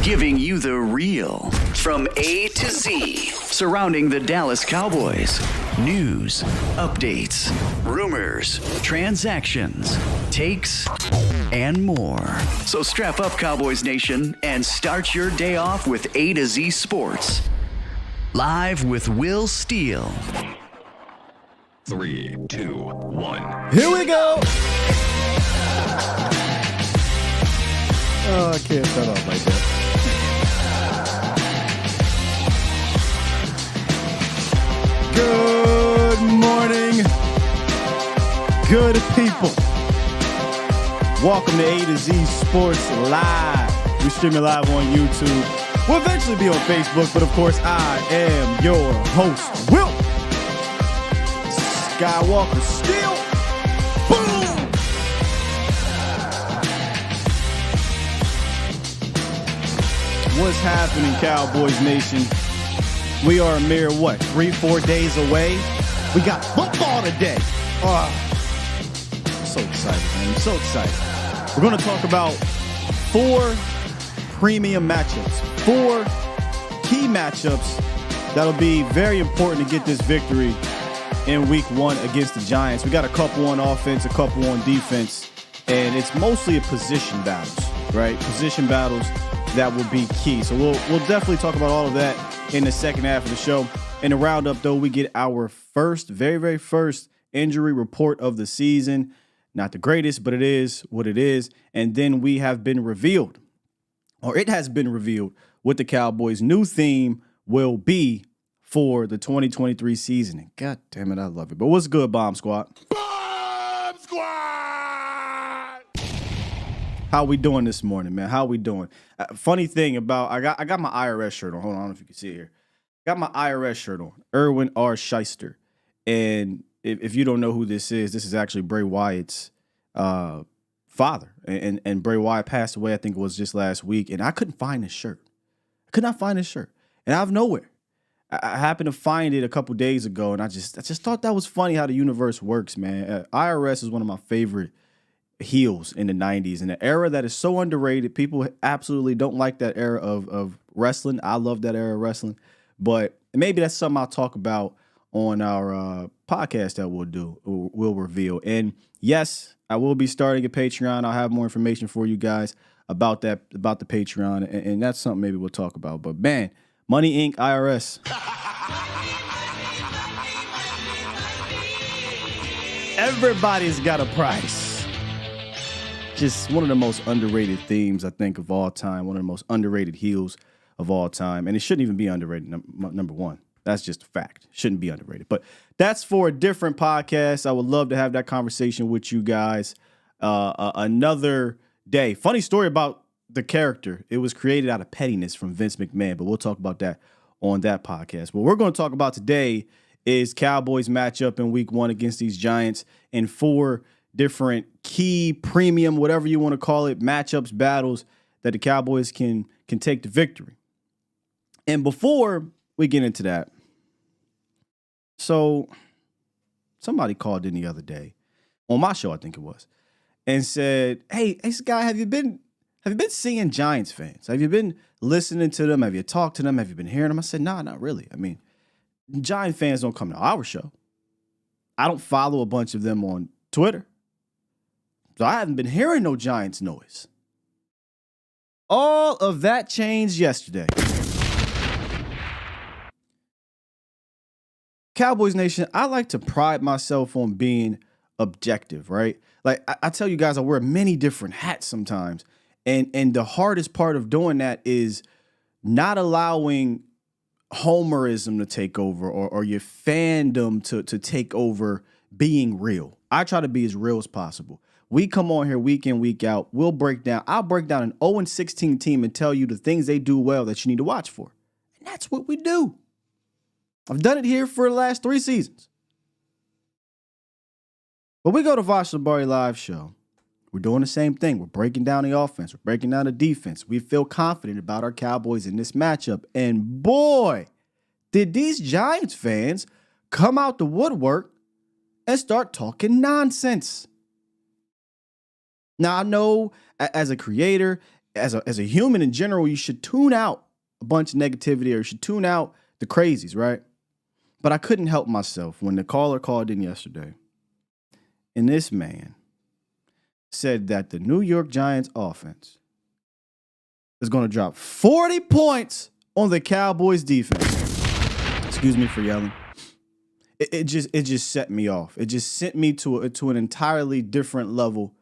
giving you the real from A to Z surrounding the Dallas Cowboys. News, updates, rumors, transactions, takes, and more. So strap up, Cowboys Nation, and start your day off with A to Z Sports. Live with Will Steele. 3, 2, 1. Here we go. Oh, I can't start off like that. Good morning, good people. Welcome to A to Z Sports Live. We're streaming live on YouTube. We'll eventually be on Facebook, but of course, I am your host, Will Skywalker Steele. Boom! What's happening, Cowboys Nation? We are a mere, 3-4 days away? We got football today. Oh, I'm so excited, man. I'm so excited. We're going to talk about 4 premium matchups, 4 key matchups that'll be very important to get this victory in week 1 against the Giants. We got a couple on offense, a couple on defense, and it's mostly a position battles, right? Position battles that will be key. So we'll definitely talk about all of that in the second half of the show. In the roundup, though, we get our very first injury report of the season. Not the greatest, but it is what it is. And then we have been revealed, or it has been revealed, what the Cowboys' new theme will be for the 2023 season. And God damn it, I love it. But what's good, Bomb Squad? Bomb Squad! How we doing this morning, man? How we doing? Funny thing about, I got my IRS shirt on. Hold on, I don't know if you can see it here. Got my IRS shirt on. Erwin R. Shyster. And if you don't know who this is actually Bray Wyatt's father. And Bray Wyatt passed away, I think it was just last week. And I couldn't find his shirt. I could not find his shirt. And out of nowhere, I happened to find it a couple days ago. And I just thought that was funny how the universe works, man. IRS is one of my favorite heels in the 90s, in an era that is so underrated. People absolutely don't like that era of wrestling. I love that era of wrestling, but maybe that's something I'll talk about on our podcast that we'll reveal. And yes, I will be starting a Patreon. I'll have more information for you guys about that, about the Patreon, and that's something maybe we'll talk about. But man, Money Inc. IRS. Everybody's got a price. Just one of the most underrated themes, I think, of all time. One of the most underrated heels of all time. And it shouldn't even be underrated, number one. That's just a fact. Shouldn't be underrated. But that's for a different podcast. I would love to have that conversation with you guys another day. Funny story about the character. It was created out of pettiness from Vince McMahon. But we'll talk about that on that podcast. What we're going to talk about today is Cowboys matchup in week 1 against these Giants in 4 different key, premium, whatever you want to call it, matchups, battles that the Cowboys can take to victory. And before we get into that, so somebody called in the other day on my show, I think it was, and said, "Hey, Sky, have you been seeing Giants fans? Have you been listening to them? Have you talked to them? Have you been hearing them?" I said, "Nah, not really. I mean, Giant fans don't come to our show. I don't follow a bunch of them on Twitter. So I haven't been hearing no Giants noise." All of that changed yesterday. Cowboys Nation, I like to pride myself on being objective, right? Like I tell you guys, I wear many different hats sometimes. And the hardest part of doing that is not allowing homerism to take over or your fandom to take over being real. I try to be as real as possible. We come on here week in, week out. I'll break down an 0-16 team and tell you the things they do well that you need to watch for. And that's what we do. I've done it here for the last 3 seasons. But we go to Vash Labari Live show. We're doing the same thing. We're breaking down the offense. We're breaking down the defense. We feel confident about our Cowboys in this matchup. And boy, did these Giants fans come out the woodwork and start talking nonsense. Now, I know as a creator, as a human in general, you should tune out a bunch of negativity, or you should tune out the crazies, right? But I couldn't help myself when the caller called in yesterday, and this man said that the New York Giants offense is going to drop 40 points on the Cowboys defense. Excuse me for yelling. It just set me off. It just sent me to an entirely different level.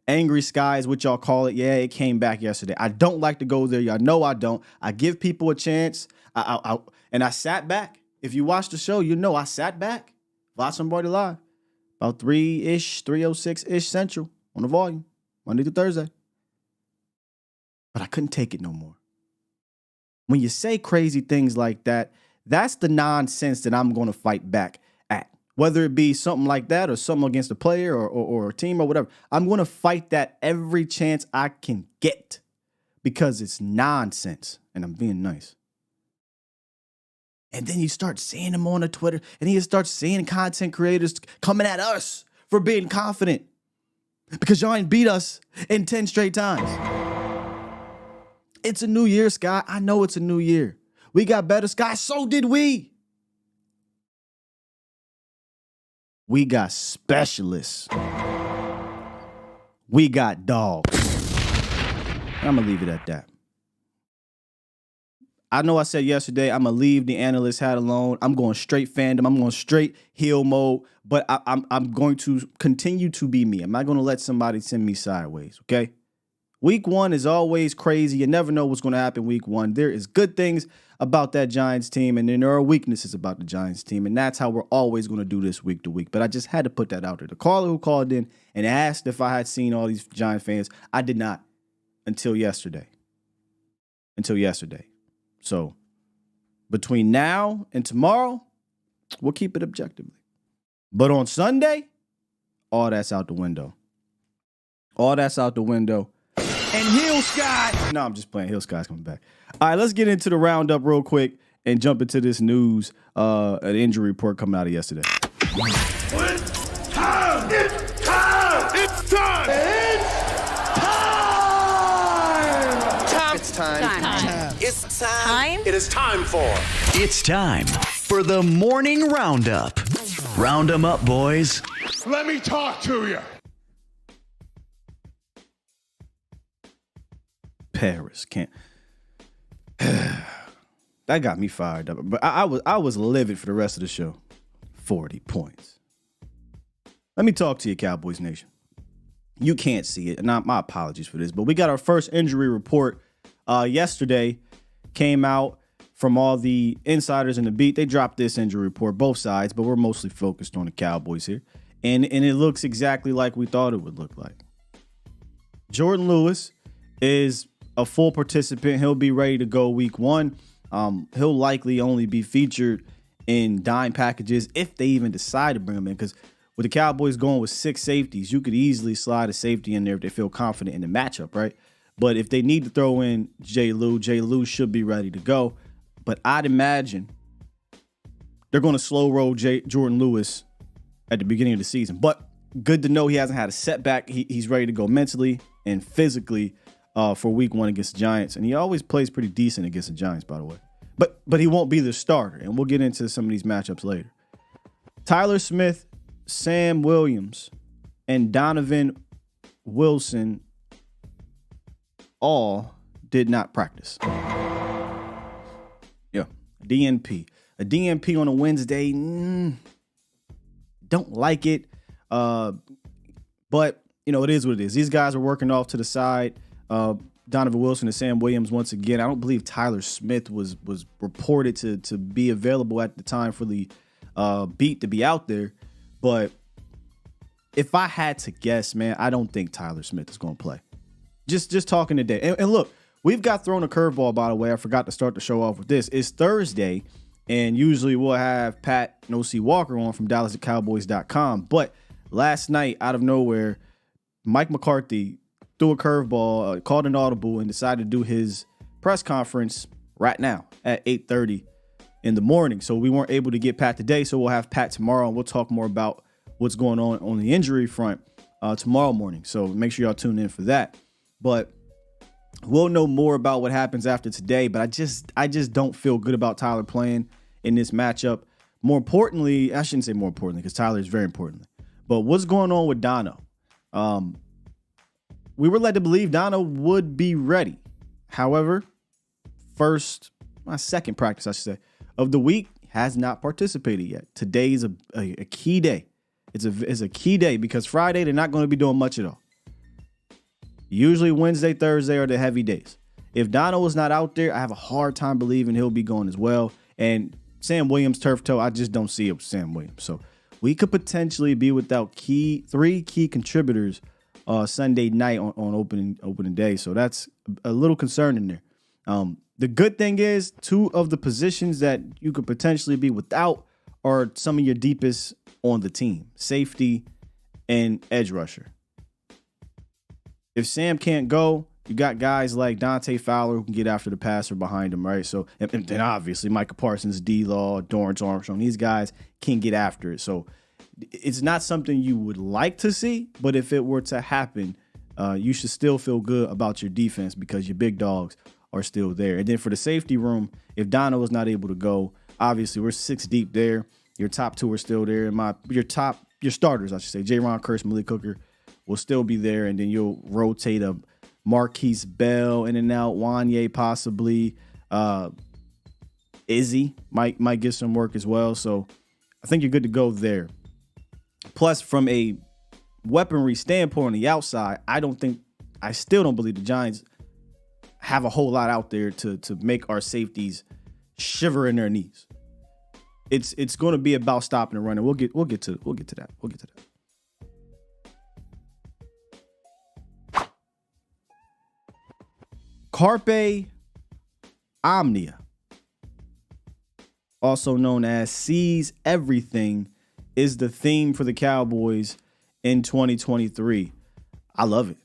Angry skies, what y'all call it. Yeah, it came back yesterday. I don't like to go there. Y'all know I don't. I give people a chance. And I sat back. If you watch the show, you know I sat back. Watch somebody live. About 3:06-ish Central on the volume. Monday through Thursday. But I couldn't take it no more. When you say crazy things like that, that's the nonsense that I'm going to fight back at. Whether it be something like that or something against a player or a team or whatever. I'm going to fight that every chance I can get because it's nonsense. And I'm being nice. And then you start seeing them on the Twitter, and you start seeing content creators coming at us for being confident because y'all ain't beat us in 10 straight times. It's a new year, Sky. I know it's a new year. We got better, Sky. So did we. We got specialists. We got dogs. I'm going to leave it at that. I know I said yesterday I'm going to leave the analyst hat alone. I'm going straight fandom. I'm going straight heel mode. But I'm going to continue to be me. I'm not going to let somebody send me sideways, okay? Week 1 is always crazy. You never know what's going to happen week 1. There is good things about that Giants team, and then there are weaknesses about the Giants team, and that's how we're always going to do this week to week. But I just had to put that out there. The caller who called in and asked if I had seen all these Giant fans, I did not until yesterday. So between now and tomorrow, we'll keep it objectively. But on Sunday, all that's out the window. All that's out the window. And Hill Sky. No, I'm just playing. Hill Sky's coming back. All right, let's get into the roundup real quick and jump into this news, an injury report coming out of yesterday. It's time! It's time! It's time! It's time! It's time! It is time for... It's time for the morning roundup. Round 'em up, boys. Let me talk to you. Paris can't. That got me fired up. But I was livid for the rest of the show. 40 points. Let me talk to you, Cowboys Nation. You can't see it, and my apologies for this, but we got our first injury report yesterday. Came out from all the insiders in the beat. They dropped this injury report, both sides, but we're mostly focused on the Cowboys here. And it looks exactly like we thought it would look like. Jordan Lewis is a full participant. He'll be ready to go week 1. He'll likely only be featured in dime packages if they even decide to bring him in, because with the Cowboys going with 6 safeties, you could easily slide a safety in there if they feel confident in the matchup, right? But if they need to throw in Jay Lou should be ready to go. But I'd imagine they're going to slow roll Jordan Lewis at the beginning of the season. But good to know he hasn't had a setback. He's ready to go mentally and physically for week 1 against the Giants. And he always plays pretty decent against the Giants, by the way. But he won't be the starter, and we'll get into some of these matchups later. Tyler Smith, Sam Williams, and Donovan Wilson all did not practice. Yeah, DNP. A DNP on a Wednesday, don't like it. But, it is what it is. These guys are working off to the side. Donovan Wilson and Sam Williams once again. I don't believe Tyler Smith was reported to be available at the time for the beat to be out there. But if I had to guess, man, I don't think Tyler Smith is going to play. Just talking today. And look, we've got thrown a curveball, by the way. I forgot to start the show off with this. It's Thursday, and usually we'll have Pat and OC Walker on from DallasCowboys.com. But last night, out of nowhere, Mike McCarthy threw a curveball, called an audible, and decided to do his press conference right now at 8:30 in the morning. So we weren't able to get Pat today, so we'll have Pat tomorrow, and we'll talk more about what's going on the injury front tomorrow morning. So make sure y'all tune in for that. But We'll know more about what happens after today, but I just don't feel good about Tyler playing in this matchup. More importantly, I shouldn't say more importantly because Tyler is very important. But what's going on with Dono? We were led to believe Dono would be ready. However, second practice, I should say, of the week has not participated yet. Today is a key day. It's a key day because Friday they're not going to be doing much at all. Usually Wednesday, Thursday are the heavy days. If Dono is not out there, I have a hard time believing he'll be going as well. And Sam Williams, turf toe, I just don't see it with Sam Williams. So we could potentially be without three key contributors Sunday night on opening day. So that's a little concerning there. The good thing is 2 of the positions that you could potentially be without are some of your deepest on the team, safety and edge rusher. If Sam can't go, you got guys like Dante Fowler who can get after the passer behind him, right? So, and then obviously Micah Parsons, D-Law, Dorrance Armstrong, these guys can get after it. So it's not something you would like to see, but if it were to happen, you should still feel good about your defense because your big dogs are still there. And then for the safety room, if Dono is not able to go, obviously we're 6 deep there. Your top 2 are still there. Your starters, I should say, J-Ron Curse, Malik Hooker will still be there. And then you'll rotate a Marquise Bell in and out, Wanye possibly. Izzy might get some work as well. So I think you're good to go there. Plus, from a weaponry standpoint on the outside, I still don't believe the Giants have a whole lot out there to make our safeties shiver in their knees. It's going to be about stopping and running. We'll get to that. Carpe Omnia, also known as Seize Everything, is the theme for the Cowboys in 2023. I love it.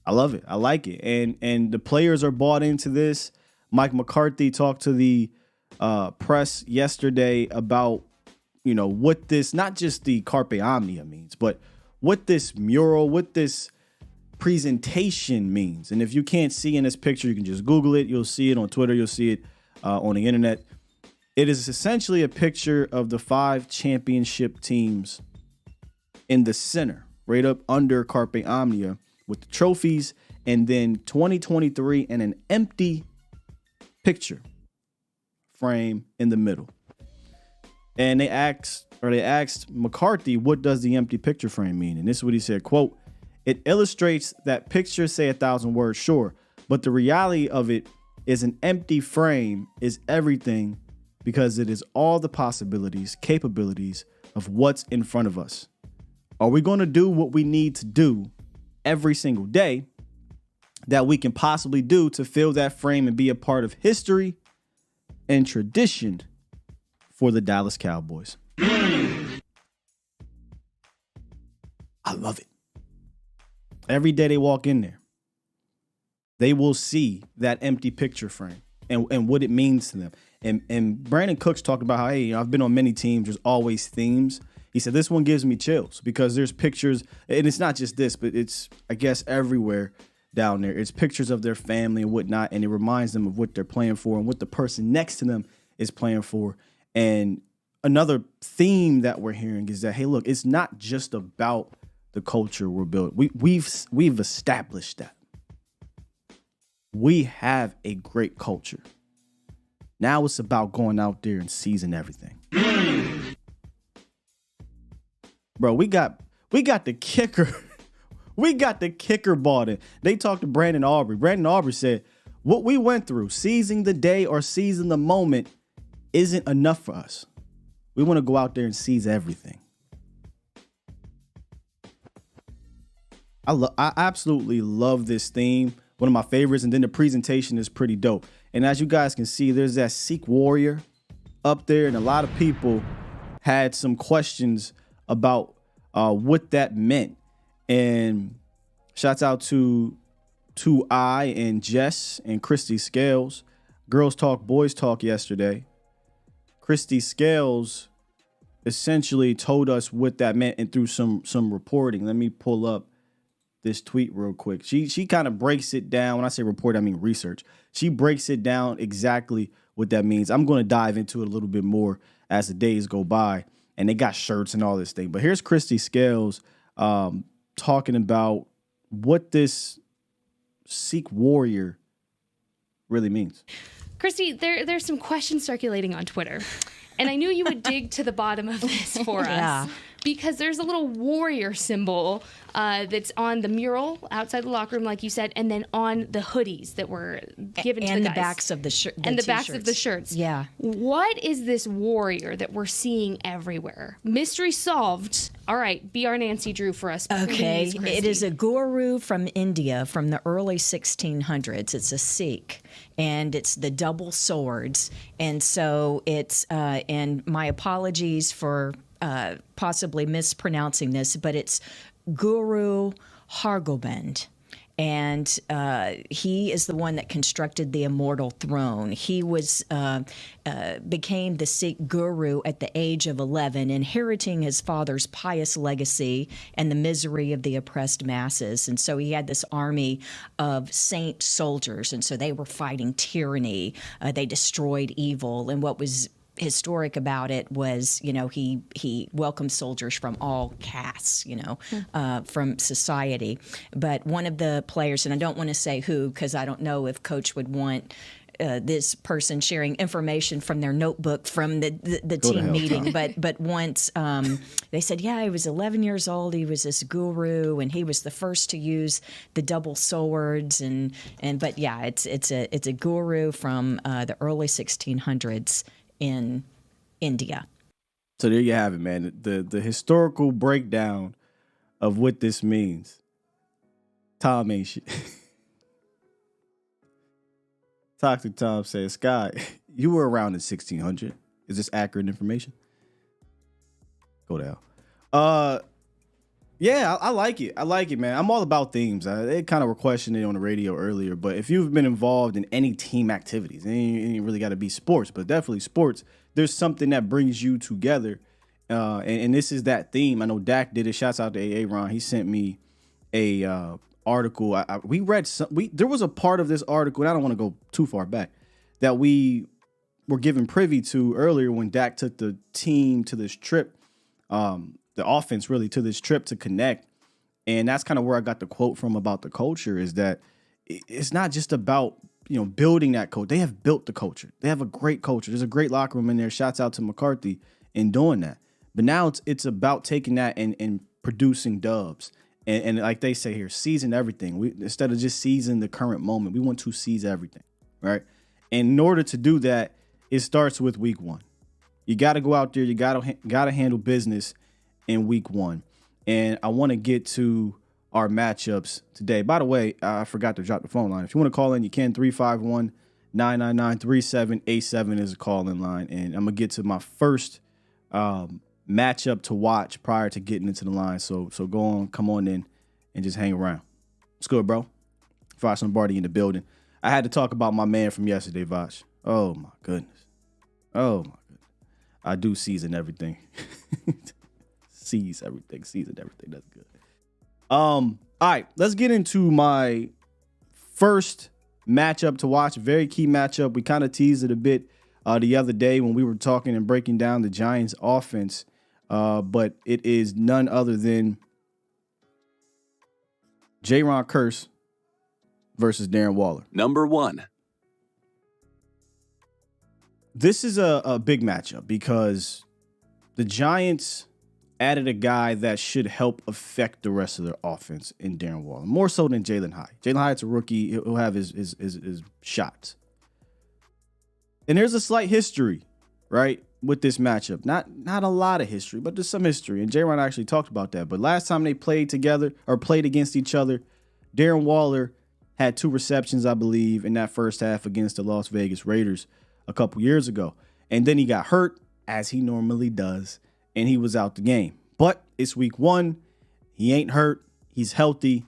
I like it. And the players are bought into this. Mike McCarthy talked to the press yesterday about, what this, not just the Carpe Omnia means, but what this mural, what this presentation means. And if you can't see in this picture, you can just Google it. You'll see it on Twitter. You'll see it on the internet. It is essentially a picture of the 5 championship teams in the center, right up under Carpe Omnia with the trophies, and then 2023 and an empty picture frame in the middle. And they asked McCarthy, what does the empty picture frame mean? And this is what he said, quote, "It illustrates that pictures say 1,000 words, sure, but the reality of it is an empty frame is everything because it is all the possibilities, capabilities of what's in front of us. Are we going to do what we need to do every single day that we can possibly do to fill that frame and be a part of history and tradition for the Dallas Cowboys?" I love it. Every day they walk in there, they will see that empty picture frame and what it means to them. And Brandon Cooks talked about how, hey, I've been on many teams. There's always themes. He said, this one gives me chills because there's pictures, and it's not just this, but it's, I guess, everywhere down there. It's pictures of their family and whatnot, and it reminds them of what they're playing for and what the person next to them is playing for. And another theme that we're hearing is that, hey, look, it's not just about the culture we're building. We've established that. We have a great culture. Now it's about going out there and seizing everything. Bro, we got the kicker. We got the kicker bought in. They talked to Brandon Aubrey. Brandon Aubrey said, what we went through, seizing the day or seizing the moment, isn't enough for us. We want to go out there and seize everything. I absolutely love this theme. One of my favorites. And then the presentation is pretty dope. And as you guys can see, there's that Sikh warrior up there. And a lot of people had some questions about what that meant. And shouts out to I and Jess and Christy Scales. Girls Talk, Boys Talk yesterday. Christy Scales essentially told us what that meant and through some reporting. Let me pull up this tweet real quick. She kind of breaks it down. When I say report, I mean research. She breaks it down exactly what that means. I'm going to dive into it a little bit more as the days go by. And they got shirts and all this thing. But here's Christy Scales talking about what this Sikh warrior really means. Christy, there's some questions circulating on Twitter. And I knew you would dig to the bottom of this for us. Because there's a little warrior symbol that's on the mural outside the locker room, like you said, and then on the hoodies that were given to the guys. And the backs of the shirts. And the backs of the shirts. Yeah. What is this warrior that we're seeing everywhere? Mystery solved. All right, be our Nancy Drew for us. Okay. Please, Christy. It is a guru from India from the early 1600s. It's a Sikh, and it's the double swords. And so it's, and my apologies for possibly mispronouncing this, but it's Guru Hargobind. And he is the one that constructed the immortal throne. He became the Sikh guru at the age of 11, inheriting his father's pious legacy and the misery of the oppressed masses. And so he had this army of saint soldiers, and so they were fighting tyranny. They destroyed evil, and what was historic about it was, he welcomed soldiers from all castes, from society. But one of the players, and I don't want to say who, because I don't know if Coach would want this person sharing information from their notebook from the team meeting. But once they said, he was 11 years old. He was this guru, and he was the first to use the double swords. But it's a guru from the early 1600s. In India. So there you have it, man. The historical breakdown of what this means. Tom ain't shit. Toxic Tom says, Sky, you were around in 1600. Is this accurate information? Go to hell. Yeah, I like it. I like it, man. I'm all about themes. They kind of were questioning it on the radio earlier, but if you've been involved in any team activities, it ain't really got to be sports, but definitely sports, there's something that brings you together. And this is that theme. I know Dak did it. Shouts out to Aaron. He sent me a article. We read there was a part of this article, and I don't want to go too far back, that we were given privy to earlier when Dak took the team to this trip. The offense really to this trip to connect. And that's kind of where I got the quote from about the culture, is that it's not just about, building that culture. They have built the culture. They have a great culture. There's a great locker room in there. Shouts out to McCarthy in doing that. But now it's about taking that and producing dubs. And like they say here, season everything. Instead of just seizing the current moment, we want to seize everything, right? And in order to do that, it starts with week one. You got to go out there. You got to handle business in week one. And I want to get to our matchups today. By the way, I forgot to drop the phone line. If you want to call in, you can. 351-999-3787 is a call-in line. And I'm going to get to my first matchup to watch prior to getting into the line. So go on, come on in and just hang around. What's good, bro? Vosh Lombardi in the building. I had to talk about my man from yesterday, Vosh. Oh, my goodness. I do season everything. Season everything. That's good. All right, let's get into my first matchup to watch. Very key matchup. We kind of teased it a bit the other day when we were talking and breaking down the Giants offense. But it is none other than Jaron Kearse versus Darren Waller. Number one. This is a big matchup because the Giants added a guy that should help affect the rest of their offense in Darren Waller, more so than Jalen Hyatt. Jalen Hyatt's a rookie. He'll have his shots. And there's a slight history, right, with this matchup. Not a lot of history, but there's some history. And J-Ron actually talked about that. But last time they played together or played against each other, Darren Waller had 2 receptions, I believe, in that first half against the Las Vegas Raiders a couple years ago. And then he got hurt, as he normally does, and he was out the game. But it's week 1. He ain't hurt. He's healthy.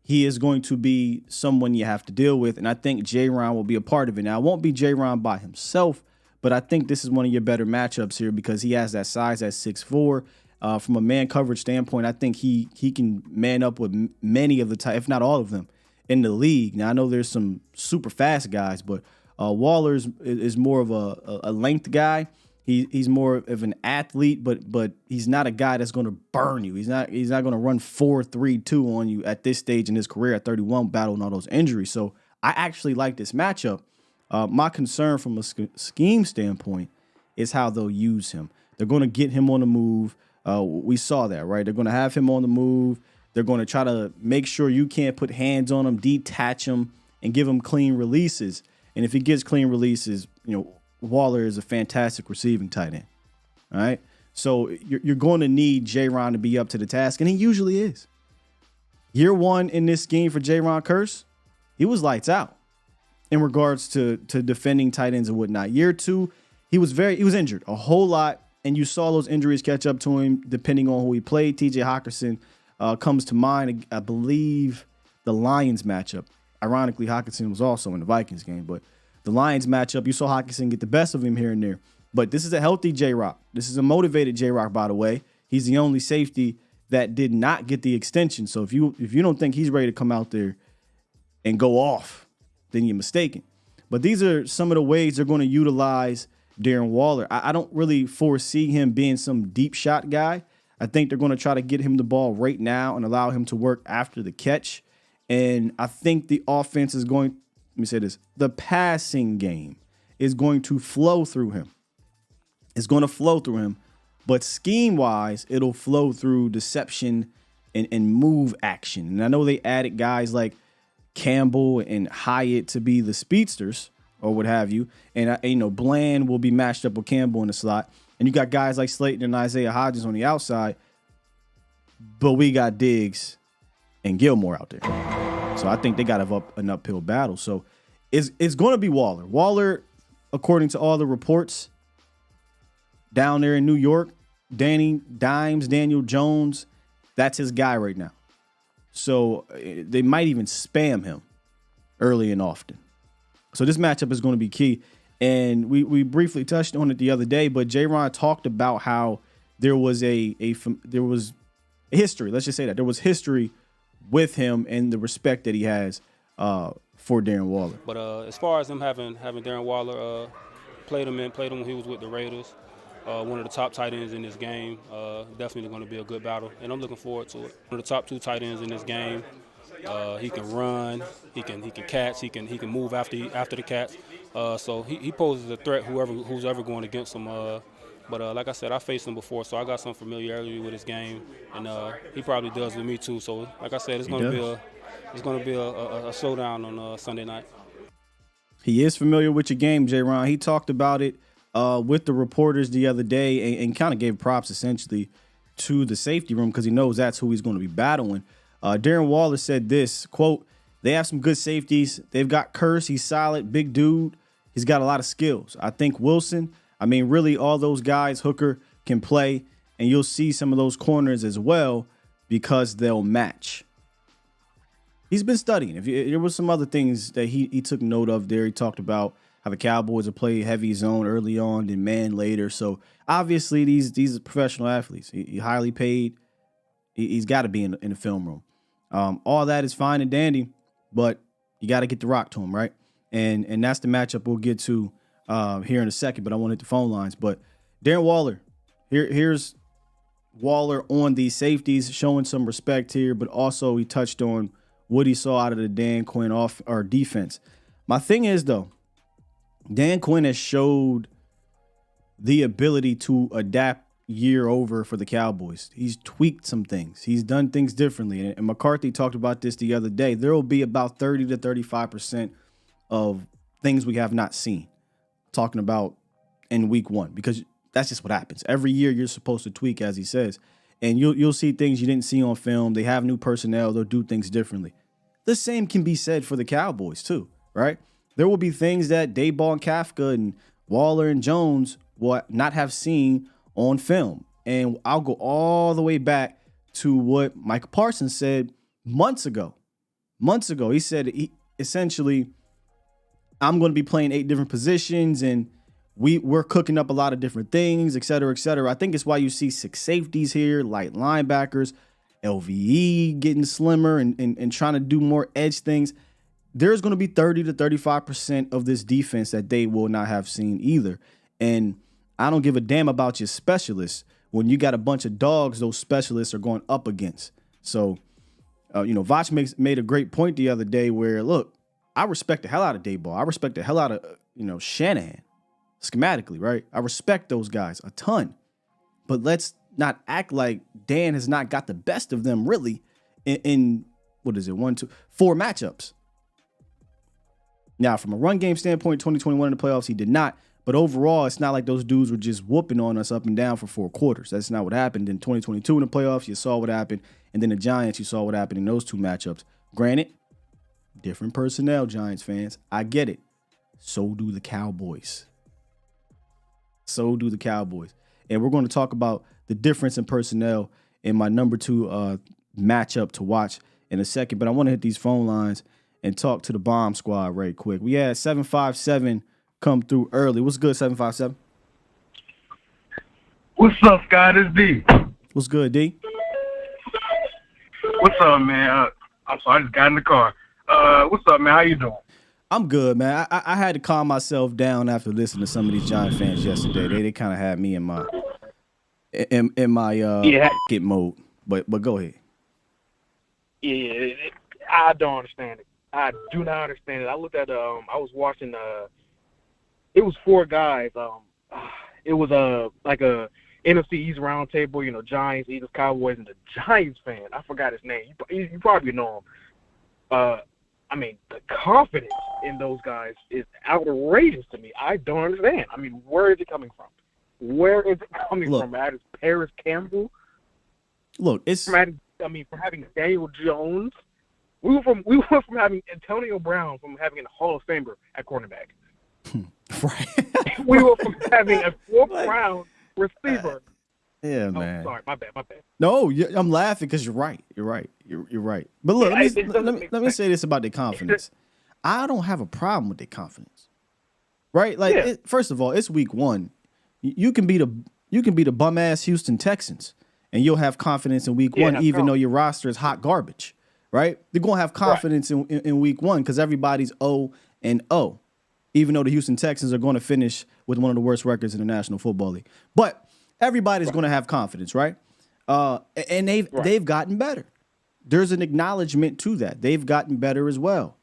He is going to be someone you have to deal with, and I think J-Ron will be a part of it. Now, it won't be J-Ron by himself, but I think this is one of your better matchups here because he has that size at 6'4". From a man coverage standpoint, I think he can man up with many of the if not all of them, in the league. Now I know there's some super fast guys, but Waller is more of a length guy. He's more of an athlete, but he's not a guy that's going to burn you. He's not going to run 4.32 on you at this stage in his career at 31, battling all those injuries. So I actually like this matchup. My concern from a scheme standpoint is how they'll use him. They're going to get him on the move. We saw that, right? They're going to have him on the move. They're going to try to make sure you can't put hands on him, detach him, and give him clean releases. And if he gets clean releases, Waller is a fantastic receiving tight end. All right. So you're going to need J-Ron to be up to the task, and he usually is. Year one in this scheme for J-Ron Kearse, he was lights out in regards to defending tight ends and whatnot. Year two, he was injured a whole lot, and you saw those injuries catch up to him depending on who he played. TJ Hockenson comes to mind. I believe the Lions matchup. Ironically, Hockenson was also in the Vikings game, but the Lions matchup, you saw Hockenson get the best of him here and there. But this is a healthy J-Rock. This is a motivated J-Rock, by the way. He's the only safety that did not get the extension. So if you don't think he's ready to come out there and go off, then you're mistaken. But these are some of the ways they're going to utilize Darren Waller. I don't really foresee him being some deep shot guy. I think they're going to try to get him the ball right now and allow him to work after the catch. And I think the offense is going, let me say this, the passing game is going to flow through him. It's going to flow through him. But scheme-wise, it'll flow through deception and move action. And I know they added guys like Campbell and Hyatt to be the speedsters or what have you. And, Bland will be matched up with Campbell in the slot. And you got guys like Slayton and Isaiah Hodgins on the outside. But we got Diggs and Gilmore out there. So I think they got an uphill battle. So it's going to be Waller. Waller, according to all the reports down there in New York, Danny Dimes, Daniel Jones, that's his guy right now. So they might even spam him early and often. So this matchup is going to be key. And we briefly touched on it the other day, but J-Ron talked about how there was a history. Let's just say that there was history with him and the respect that he has for Darren Waller. But as far as him having Darren Waller, played him when he was with the Raiders. One of the top tight ends in this game. Definitely going to be a good battle, and I'm looking forward to it. One of the top two tight ends in this game. He can run, he can catch, he can move after the catch. So he poses a threat who's ever going against him. But like I said, I faced him before, so I got some familiarity with his game, and he probably does with me too. So like I said, it's going to be a showdown on Sunday night. He is familiar with your game, J-Ron. He talked about it with the reporters the other day and kind of gave props essentially to the safety room because he knows that's who he's going to be battling. Darren Waller said this, quote, "They have some good safeties. They've got Kearse. He's solid, big dude. He's got a lot of skills. I think Wilson, really all those guys, Hooker, can play, and you'll see some of those corners as well because they'll match." He's been studying. There was some other things that he took note of there. He talked about how the Cowboys will play heavy zone early on and man later. So obviously these are professional athletes. He's highly paid. He's got to be in the film room. All that is fine and dandy, but you got to get the rock to him, right? And that's the matchup we'll get to here in a second, but I want to hit the phone lines. But Darren Waller, here's Waller on these safeties, showing some respect here, but also he touched on what he saw out of the Dan Quinn defense. My thing is, though, Dan Quinn has showed the ability to adapt year over for the Cowboys. He's tweaked some things. He's done things differently. And McCarthy talked about this the other day. There will be about 30 to 35% of things we have not seen, talking about in week one, because that's just what happens. Every year you're supposed to tweak, as he says, and you'll see things you didn't see on film. They have new personnel. They'll do things differently. The same can be said for the Cowboys too, right? There will be things that Dayball and Kafka and Waller and Jones will not have seen on film. And I'll go all the way back to what Micah Parsons said months ago. He said essentially, I'm going to be playing 8 different positions, and we're cooking up a lot of different things, et cetera, et cetera. I think it's why you see 6 safeties here, light linebackers, LVE getting slimmer and trying to do more edge things. There's going to be 30 to 35% of this defense that they will not have seen either. And I don't give a damn about your specialists when you got a bunch of dogs those specialists are going up against. So, Vach made a great point the other day where, look, I respect the hell out of Dayball. I respect the hell out of, Shanahan schematically, right? I respect those guys a ton. But let's not act like Dan has not got the best of them really in what is it, 4 matchups. Now, from a run game standpoint, 2021 in the playoffs, he did not. But overall, it's not like those dudes were just whooping on us up and down for 4 quarters. That's not what happened. In 2022 in the playoffs, you saw what happened. And then the Giants, you saw what happened in those 2 matchups. Granted, different personnel, Giants fans. I get it. So do the Cowboys. And we're going to talk about the difference in personnel in my number 2 matchup to watch in a second. But I want to hit these phone lines and talk to the bomb squad right quick. We had 757 come through early. What's good, 757? What's up, Scott? It's D. What's good, D? What's up, man? I'm sorry, I just got in the car. What's up, man? How you doing? I'm good, man. I had to calm myself down after listening to some of these Giant fans yesterday. They kind of had me in my get mode. But go ahead. Yeah, I don't understand it. I do not understand it. I looked at I was watching it was 4 guys. It was like a NFC East round table, Giants, Eagles, Cowboys, and the Giants fan. I forgot his name. You probably know him. The confidence in those guys is outrageous to me. I don't understand. Where is it coming from? Where is it coming from? Is Paris Campbell? Look, it's from having Daniel Jones. We went from having Antonio Brown from having a Hall of Famer at cornerback. Right. We went from having a 4th round receiver. Yeah, man. Sorry, my bad. No, I'm laughing because you're right. You're right. But look, let me say this about their confidence. I don't have a problem with their confidence, right? Like, first of all, it's week 1. You can be the bum ass Houston Texans, and you'll have confidence in week 1, even though your roster is hot garbage, right? They're gonna have confidence in week 1 because everybody's 0-0, even though the Houston Texans are going to finish with one of the worst records in the National Football League. But everybody's going to have confidence, right? And they've gotten better. There's an acknowledgement to that. They've gotten better as well.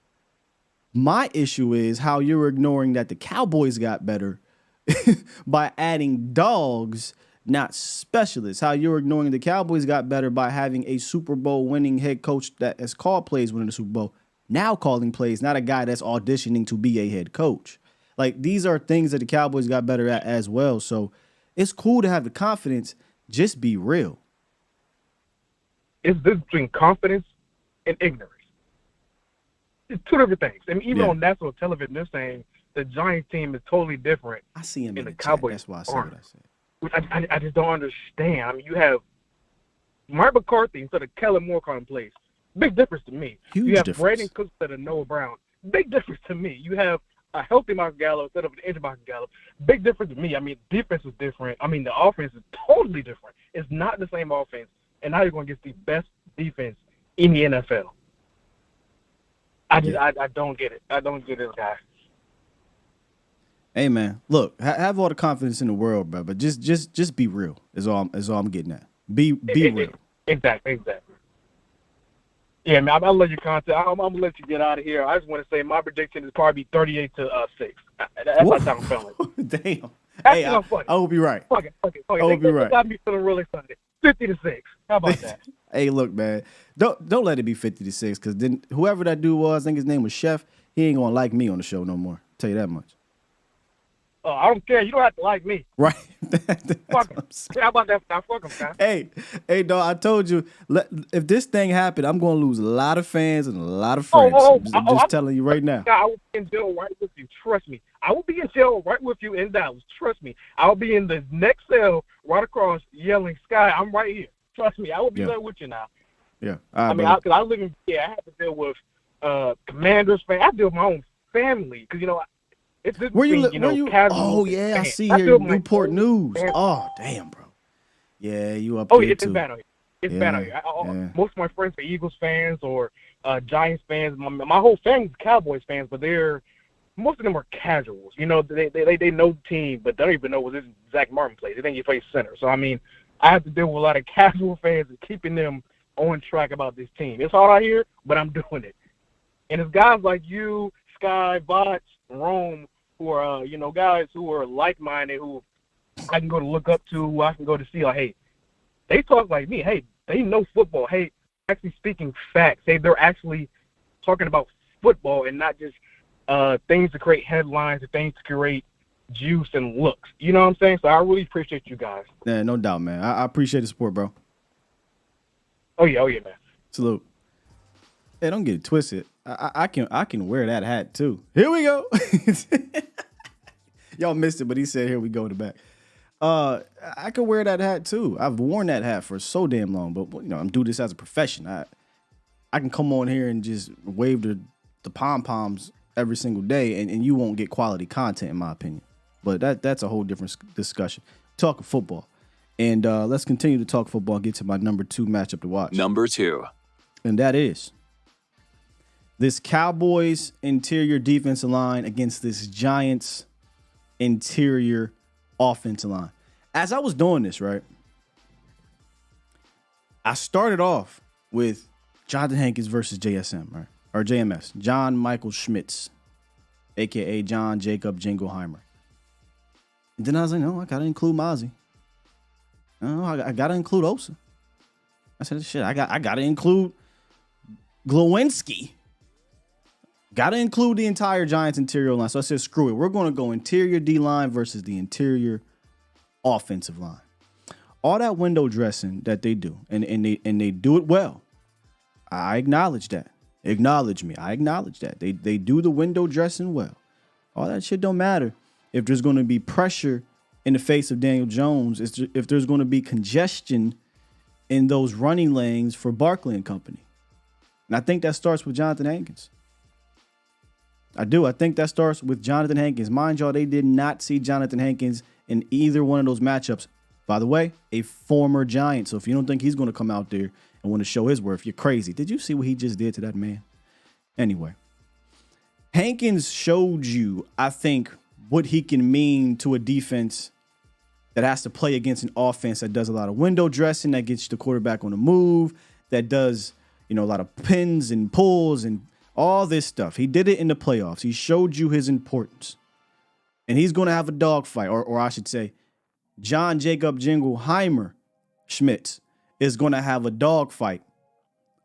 My issue is how you're ignoring that the Cowboys got better by adding dogs, not specialists. How you're ignoring the Cowboys got better by having a Super Bowl winning head coach that has called plays winning the Super Bowl, now calling plays, not a guy that's auditioning to be a head coach. Like, these are things that the Cowboys got better at as well. So it's cool to have the confidence. Just be real. It's this between confidence and ignorance. It's 2 different things. Even on national television, they're saying the Giants team is totally different. I see him in the Cowboys. That's why I said what I said. Which I just don't understand. You have Mike McCarthy instead of Kellen Moore calling plays. Big difference to me. Huge you have difference. Brandon Cooks instead of Noah Brown. Big difference to me. You have a healthy Michael Gallup instead of an injured Michael Gallup. Big difference to me. Defense is different. The offense is totally different. It's not the same offense. And now you're going to get the best defense in the NFL. I don't get it. I don't get it, guy. Hey, man, look, have all the confidence in the world, bro, but just be real is all I'm getting at. Be real. Exactly. Yeah, man, I'll let you contact. I'm gonna let you get out of here. I just want to say my prediction is probably 38-6. That's how I'm feeling. Damn. Hey, I hope you're right. Fuck it. I hope you're right. Got me feeling really excited. 50-6. How about that? Hey, look, man, don't let it be 50-6, because then whoever that dude was, I think his name was Chef, he ain't gonna like me on the show no more. Tell you that much. Oh, I don't care. You don't have to like me. Right. Fuck him. How about that? Fuck him, guy. Hey, dog, I told you, if this thing happened, I'm going to lose a lot of fans and a lot of friends. I'm just telling you right now. I will be in jail right with you. Trust me. I will be in jail right with you in Dallas. Trust me. I will be in the next cell right across yelling, Sky, I'm right here. Trust me. I will be there with you now. Yeah. Because I live in, I have to deal with Commanders fans. I deal with my own family because, It's this Where you between, live? you know, Where you? casual Oh yeah, I fans. see I here feel like Newport old News. fans- Oh damn, bro. Yeah, you up Oh, there yeah, it's too. bad out here. It's Yeah, bad out here. yeah. Most of my friends are Eagles fans or Giants fans. My whole family's Cowboys fans, but most of them are casuals. You know, they know the team, but they don't even know what this Zach Martin plays. They think he plays center. So I mean, I have to deal with a lot of casual fans and keeping them on track about this team. It's hard out here, but I'm doing it. And it's guys like you, Sky, Botch, Rome, who are guys who are like-minded, who I can go to look up to, who I can go to see. Like, hey, they talk like me. Hey, they know football. Hey, actually speaking facts. Hey, they're actually talking about football and not just things to create headlines or things to create juice and looks. You know what I'm saying? So I really appreciate you guys. Yeah, no doubt, man. I appreciate the support, bro. Oh yeah, man. Salute. Hey, don't get it twisted. I can wear that hat too. Here we go. Y'all missed it, but he said, "Here we go" in the back. I could wear that hat too. I've worn that hat for so damn long, but I'm doing this as a profession. I can come on here and just wave the pom poms every single day, and you won't get quality content, in my opinion. But that's a whole different discussion. Talking football, and let's continue to talk football. And get to my number 2 matchup to watch. Number 2. And that is this Cowboys interior defensive line against this Giants interior offensive line. As I was doing this, right, I started off with Jonathan Hankins versus JSM, right? Or JMS, John Michael Schmitz, a.k.a. John Jacob Jingleheimer. And then I was like, no, I got to include Mozzie. No, I got to include Osa. I said, shit, I got to include Glowinski. Got to include the entire Giants interior line. So I said, screw it. We're going to go interior D-line versus the interior offensive line. All that window dressing that they do, and they do it well. I acknowledge that. Acknowledge me. I acknowledge that. They do the window dressing well. All that shit don't matter if there's going to be pressure in the face of Daniel Jones, if there's going to be congestion in those running lanes for Barkley and company. And I think that starts with Jonathan Hankins. I do. I think that starts with Jonathan Hankins. Mind y'all, they did not see Jonathan Hankins in either one of those matchups. By the way, a former Giant. So if you don't think he's going to come out there and want to show his worth, you're crazy. Did you see what he just did to that man? Anyway, Hankins showed you, I think, what he can mean to a defense that has to play against an offense that does a lot of window dressing, that gets the quarterback on the move, that does, a lot of pins and pulls and all this stuff. He did it in the playoffs. He showed you his importance. And he's going to have a dogfight, or I should say, John Jacob Jingleheimer Schmitz is going to have a dogfight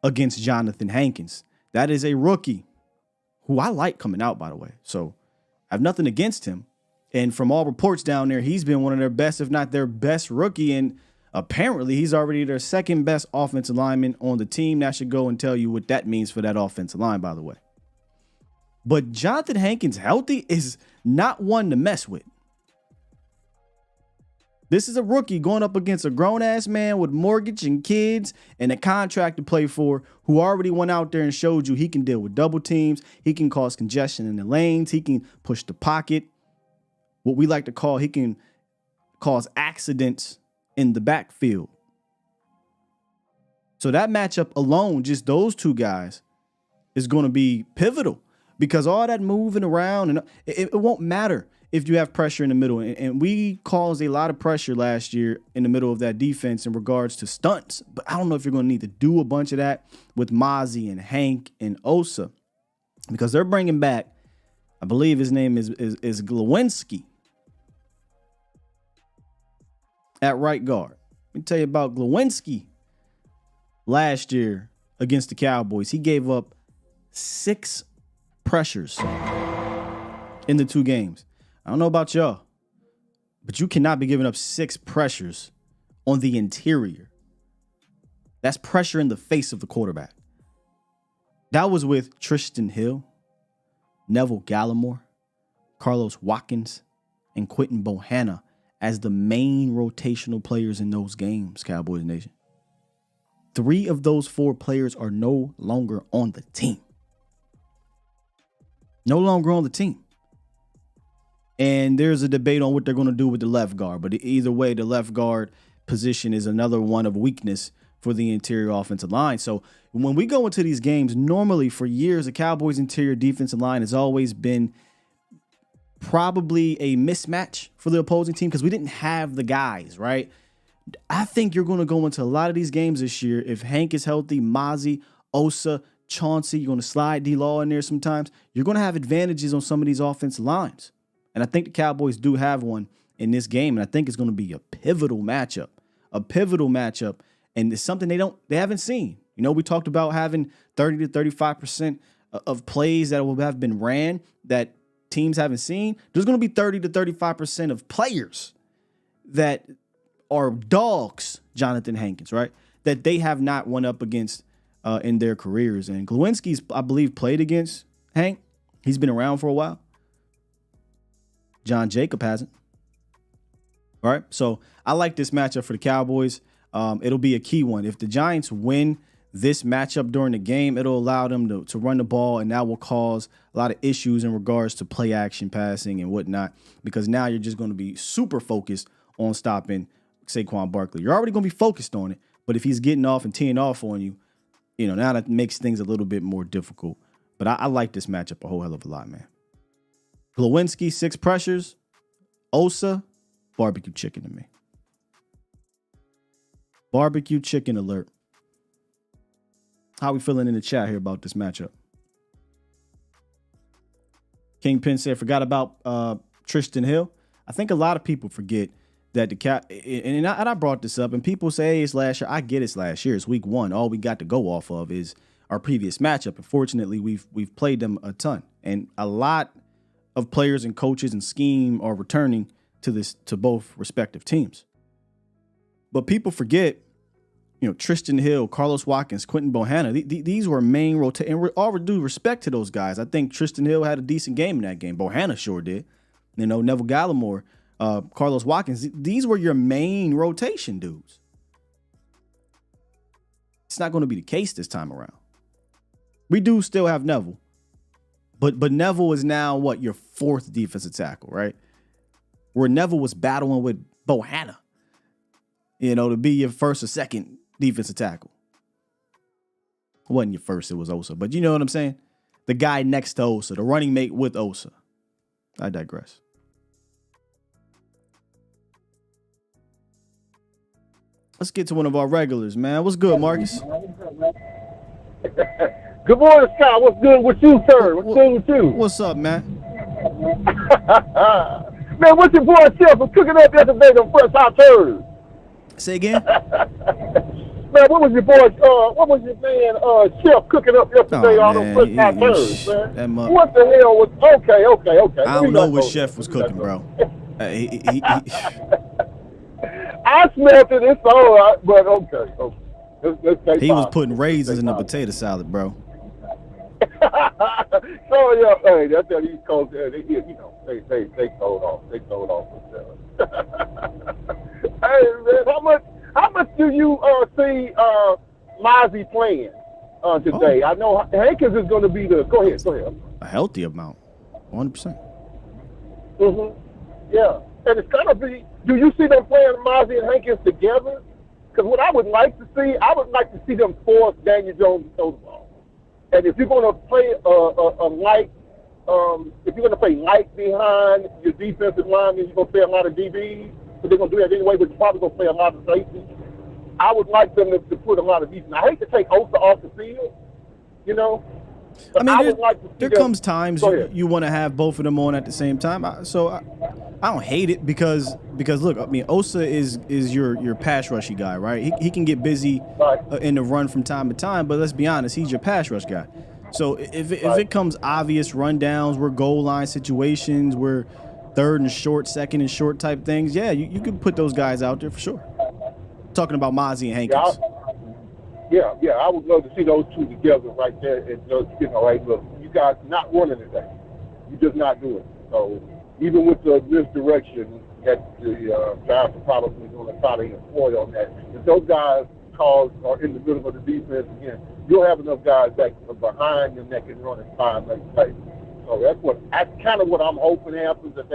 against Jonathan Hankins. That is a rookie who I like coming out, by the way. So I have nothing against him. And from all reports down there, he's been one of their best, if not their best rookie. And apparently he's already their second best offensive lineman on the team. That should go and tell you what that means for that offensive line, by the way. But Jonathan Hankins healthy is not one to mess with. This is a rookie going up against a grown-ass man with mortgage and kids and a contract to play for, who already went out there and showed you he can deal with double teams. He can cause congestion in the lanes. He can push the pocket. What we like to call, he can cause accidents in the backfield. So that matchup alone, just those two guys, is going to be pivotal, because all that moving around, and it won't matter if you have pressure in the middle. And we caused a lot of pressure last year in the middle of that defense in regards to stunts. But I don't know if you're going to need to do a bunch of that with Mozzie and Hank and Osa, because they're bringing back, I believe his name is Glowinski at right guard. Let me tell you about Glowinski. Last year against the Cowboys, he gave up 6 pressures in the 2 games. I don't know about y'all, but you cannot be giving up 6 pressures on the interior. That's pressure in the face of the quarterback. That was with Tristan Hill, Neville Gallimore, Carlos Watkins, and Quentin Bohanna as the main rotational players in those games, Cowboys Nation. 3 of those 4 players are no longer on the team. No longer on the team. And there's a debate on what they're going to do with the left guard. But either way, the left guard position is another one of weakness for the interior offensive line. So when we go into these games, normally for years, the Cowboys' interior defensive line has always been probably a mismatch for the opposing team because we didn't have the guys, right? I think you're going to go into a lot of these games this year. If Hank is healthy, Mozzie, Osa, Chauncey, you're going to slide D-Law in there sometimes. You're going to have advantages on some of these offensive lines. And I think the Cowboys do have one in this game. And I think it's going to be a pivotal matchup. And it's something they haven't seen. You know, we talked about having 30 to 35% of plays that will have been ran that teams haven't seen. There's going to be 30 to 35% of players that are dogs, Jonathan Hankins, right? That they have not won up against in their careers. And Glowinski's, I believe, played against Hank. He's been around for a while. John Jacob hasn't. All right. So I like this matchup for the Cowboys. It'll be a key one. If the Giants win this matchup during the game, it'll allow them to run the ball, and that will cause a lot of issues in regards to play action passing and whatnot, because now you're just going to be super focused on stopping Saquon Barkley. You're already going to be focused on it, but if he's getting off and teeing off on you, now that makes things a little bit more difficult. But I like this matchup a whole hell of a lot, man. Glowinski, 6 pressures. Osa, barbecue chicken to me. Barbecue chicken alert. How we feeling in the chat here about this matchup? Kingpin said, forgot about Tristan Hill. I think a lot of people forget that and I brought this up, and people say, hey, it's last year. I get it's last year. It's week 1. All we got to go off of is our previous matchup. Unfortunately, we've played them a ton, and a lot of players and coaches and scheme are returning to both respective teams. But people forget, Tristan Hill, Carlos Watkins, Quentin Bohanna, these were main rotation. And all due respect to those guys, I think Tristan Hill had a decent game in that game. Bohanna sure did. Neville Gallimore, Carlos Watkins, these were your main rotation dudes. It's not going to be the case this time around. We do still have Neville. But Neville is now your 4th defensive tackle, right? Where Neville was battling with Bohanna, to be your 1st or 2nd defensive tackle. It wasn't your first, it was Osa. But you know what I'm saying? The guy next to Osa, the running mate with Osa. I digress. Let's get to one of our regulars, man. What's good, Marcus? Good morning, Scott. What's good with you, sir? What's good with you? What's up, man? Man, what's your boy Chef was cooking up yesterday on Fresh Hot Turds? Say again? Man, what was your man Chef cooking up yesterday on those Fresh Hot Turds, man? What the hell was? Okay. I don't know what Chef was cooking, bro. I smelled it. It's all right, but okay. He was putting raisins in the potato salad, bro. So yeah, hey, that's how these Coast, they sold off. They sold off themselves. Hey man, how much do you see Mozzie playing today? I know Hankins is going to be the. Go ahead. A healthy amount, 100%. Yeah, and it's gonna be. Do you see them playing Mozzie and Hankins together? Because what I would like to see them force Daniel Jones to throw the ball. And if you're going to play if you're going to play light behind your defensive line, then you're going to play a lot of DBs. But they're going to do that anyway, but you're probably going to play a lot of safety. I would like them to put a lot of defense. I hate to take Osa off the field, But I mean, there comes times you want to have both of them on at the same time. I don't hate it because look, I mean, Osa is your pass rushy guy, right? He can get busy in the run from time to time, but let's be honest, he's your pass rush guy. So if it comes obvious rundowns, we're goal line situations, we're 3rd and short, 2nd and short type things, yeah, you can put those guys out there for sure. Talking about Mozzie and Hankins. Yeah, I would love to see those two together right there. And just, hey, look, you guys not running today. You're just not doing it. So even with the misdirection that the Giants are probably going to try to employ on that, if those guys are in the middle of the defense again, you'll have enough guys that are behind them that can run and find make plays. So that's kind of what I'm hoping happens, that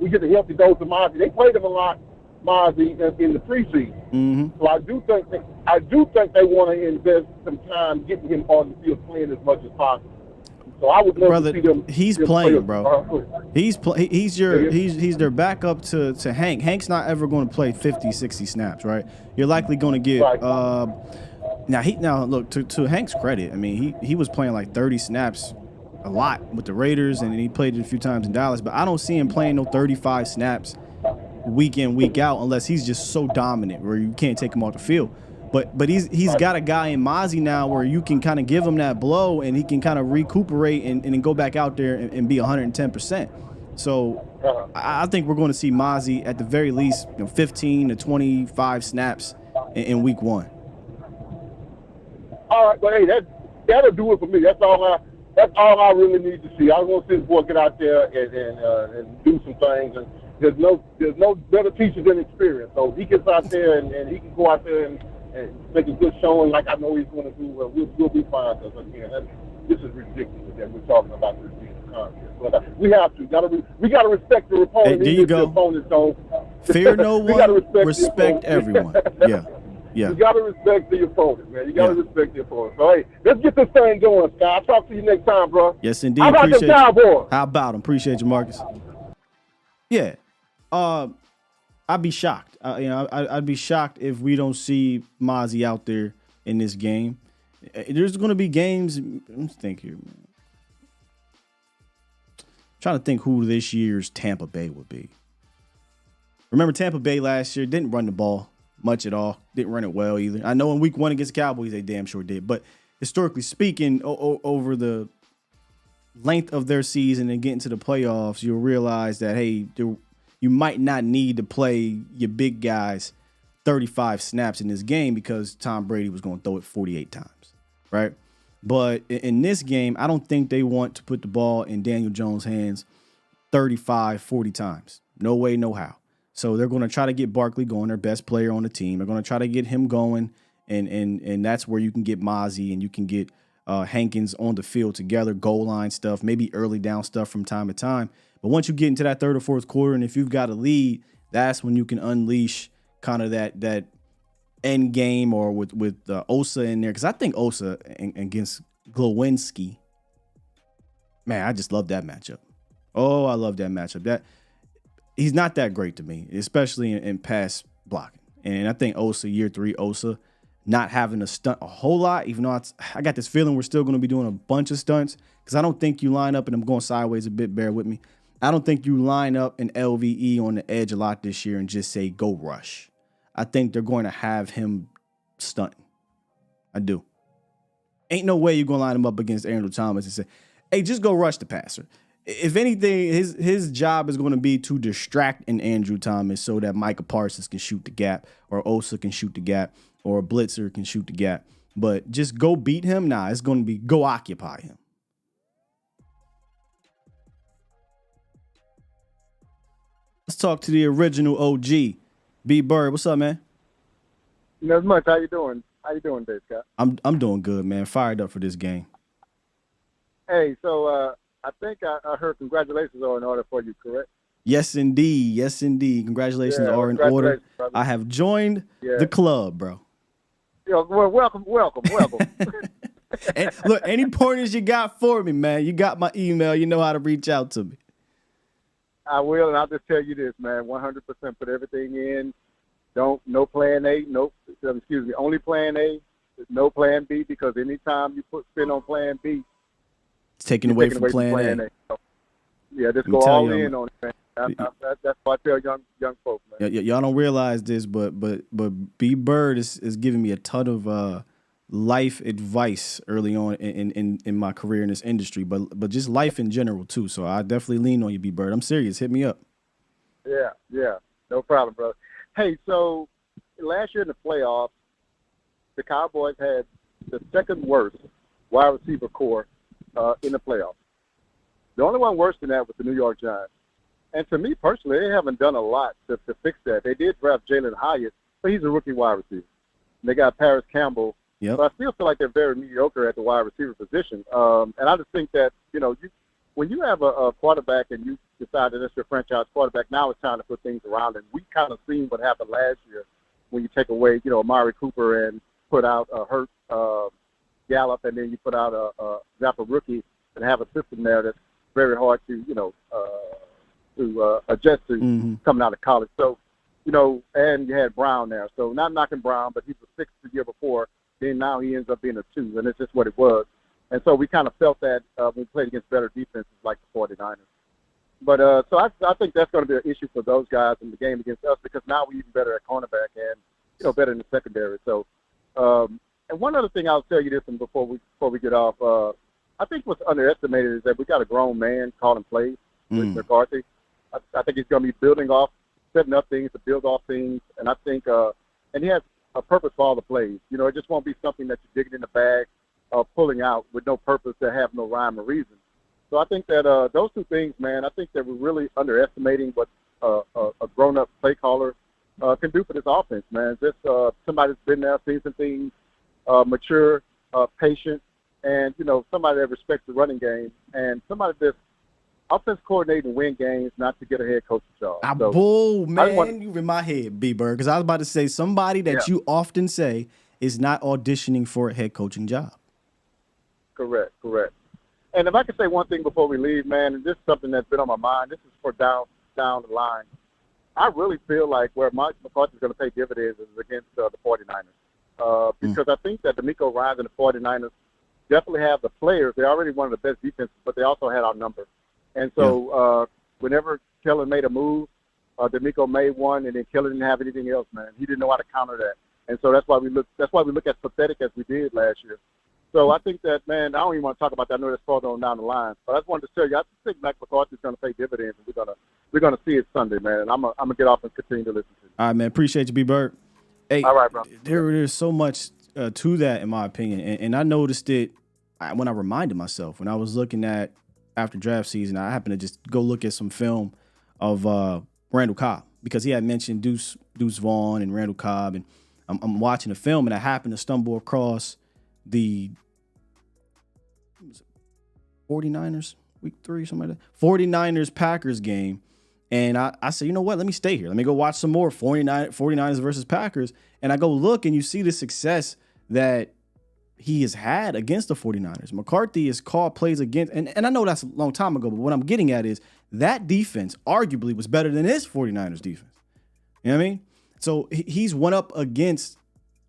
we get a healthy dose of Mozzie. They played him a lot, Mozzie, in the preseason. Mm-hmm. So I do think they want to invest some time getting him on the field playing as much as possible. So I would love to see them. He's playing, bro. He's their backup to Hank. Hank's not ever going to play 50, 60 snaps, right? You're likely going to get now look, to Hank's credit, I mean, he was playing like 30 snaps a lot with the Raiders, and he played it a few times in Dallas, but I don't see him playing no 35 snaps week in, week out unless he's just so dominant where you can't take him off the field. But he's got a guy in Mozzie now where you can kind of give him that blow and he can kind of recuperate and then go back out there and be 110%. So I think we're going to see Mozzie at the very least 15 to 25 snaps in week 1. All right, but hey, that'll do it for me. That's all I really need to see. I want to see this boy get out there and do some things. And there's no better teacher than experience. So he gets out there and he can go out there and make a good showing like I know he's going to do. We'll be fine. Because again, this is ridiculous that we're talking about this being a contest. But we have to. We got to respect the opponent. Hey, there you go. The opponents don't. Fear no one. Respect everyone. Yeah. Yeah. You got to respect the opponent, man. You got to respect the opponent. So, hey, let's get this thing going, Scott. I'll talk to you next time, bro. Yes, indeed. How about the Cowboys? How about them? Appreciate you, Marcus. Yeah. I'd be shocked. I'd be shocked if we don't see Mozzie out there in this game. There's going to be games. Let's think here, man. I'm trying to think who this year's Tampa Bay would be. Remember Tampa Bay last year didn't run the ball much at all. Didn't run it well either. I know in week 1 against the Cowboys, they damn sure did. But historically speaking, over the length of their season and getting to the playoffs, you'll realize that, hey, you might not need to play your big guys 35 snaps in this game because Tom Brady was going to throw it 48 times, right? But in this game, I don't think they want to put the ball in Daniel Jones' hands 35, 40 times. No way, no how. So they're going to try to get Barkley going, their best player on the team. They're going to try to get him going, and that's where you can get Mozzie and you can get Hankins on the field together, goal line stuff, maybe early down stuff from time to time. But once you get into that third or fourth quarter, and if you've got a lead, that's when you can unleash kind of that end game or with Osa in there. Because I think Osa against Glowinski, man, I just love that matchup. Oh, I love that matchup. He's not that great to me, especially in pass blocking. And I think year 3 Osa, not having to stunt a whole lot, even though I got this feeling we're still going to be doing a bunch of stunts, because I don't think you line up, and I'm going sideways a bit, bear with me. I don't think you line up an LVE on the edge a lot this year and just say, go rush. I think they're going to have him stunt. I do. Ain't no way you're going to line him up against Andrew Thomas and say, hey, just go rush the passer. If anything, his job is going to be to distract an Andrew Thomas so that Micah Parsons can shoot the gap, or Osa can shoot the gap, or a blitzer can shoot the gap. But just go beat him? Nah, it's going to be go occupy him. Let's talk to the original OG, B Bird. What's up, man? Not much. How you doing? How you doing, Dave Scott? I'm doing good, man. Fired up for this game. Hey, so I think I heard congratulations are in order for you, correct? Yes, indeed. Yes, indeed. Congratulations are in order. Brother. I have joined the club, bro. Yeah, well, welcome. And look, any pointers you got for me, man? You got my email. You know how to reach out to me. I will, and I'll just tell you this, man. 100% put everything in. No plan A. Only plan A. There's no plan B, because anytime you spin on plan B, it's taken away from plan A. So, yeah, just go all in on it, man. That's what I tell young folks, man. Y'all don't realize this, but B Bird is giving me a ton of life advice early on in my career in this industry, but just life in general too. So I definitely lean on you, B Bird. I'm serious. Hit me up. Yeah. No problem, brother. Hey, so last year in the playoffs, the Cowboys had the second worst wide receiver core in the playoffs. The only one worse than that was the New York Giants. And to me personally, they haven't done a lot to fix that. They did draft Jalen Hyatt, but he's a rookie wide receiver. And they got Paris Campbell. Yep. But I still feel like they're very mediocre at the wide receiver position. And I just think that, when you have a quarterback and you decide that it's your franchise quarterback, now it's time to put things around. And we kind of seen what happened last year when you take away, Amari Cooper and put out a hurt Gallup, and then you put out a Zappa rookie and have a system there that's very hard to, adjust to coming out of college. So, and you had Brown there. So not knocking Brown, but he was 6 the year before. Then now he ends up being a 2, and it's just what it was. And so we kind of felt that when we played against better defenses like the 49ers. But so I think that's going to be an issue for those guys in the game against us, because now we're even better at cornerback and, better in the secondary. So, and one other thing I'll tell you this, and before we get off, I think what's underestimated is that we got a grown man calling plays with McCarthy. I think he's going to be setting up things to build off things, and I think, and he has a purpose for all the plays. It just won't be something that you're digging in the bag, pulling out with no purpose that have no rhyme or reason. So I think that those two things, man, I think that we're really underestimating what a grown-up play caller can do for this offense, man. Just somebody that's been there, seen some things, mature, patient, and, somebody that respects the running game, and somebody that's offense coordinating and win games, not to get a head coaching job. Man, you in my head, B-Bird, because I was about to say somebody that you often say is not auditioning for a head coaching job. Correct. And if I could say one thing before we leave, man, and this is something that's been on my mind, this is for down the line. I really feel like where Mike McCarthy is going to pay dividends is against the 49ers. Because I think that DeMeco Ryans and the 49ers definitely have the players. They're already one of the best defenses, but they also had our number. And so whenever Kellen made a move, DeMeco made one, and then Kellen didn't have anything else, man. He didn't know how to counter that. And so that's why we look as pathetic as we did last year. So I think that, man, I don't even want to talk about that. I know that's further on down the line. But I just wanted to tell you, I think Mike McCarthy is going to pay dividends, and we're gonna see it Sunday, man. And I'm gonna get off and continue to listen to you. All right, man. Appreciate you, B-Bird. Hey, all right, bro. There's so much to that, in my opinion. And I noticed it when I reminded myself, when I was looking at after draft season, I happened to just go look at some film of Randall Cobb, because he had mentioned Deuce Vaughn and Randall Cobb. And I'm watching the film, and I happened to stumble across the 49ers, week 3, something like that, 49ers-Packers game. And I said, you know what? Let me stay here. Let me go watch some more 49ers versus Packers. And I go look, and you see the success that he has had against the 49ers. McCarthy has called plays against, and I know that's a long time ago, but what I'm getting at is that defense arguably was better than this 49ers defense. You know what I mean? So he's went up against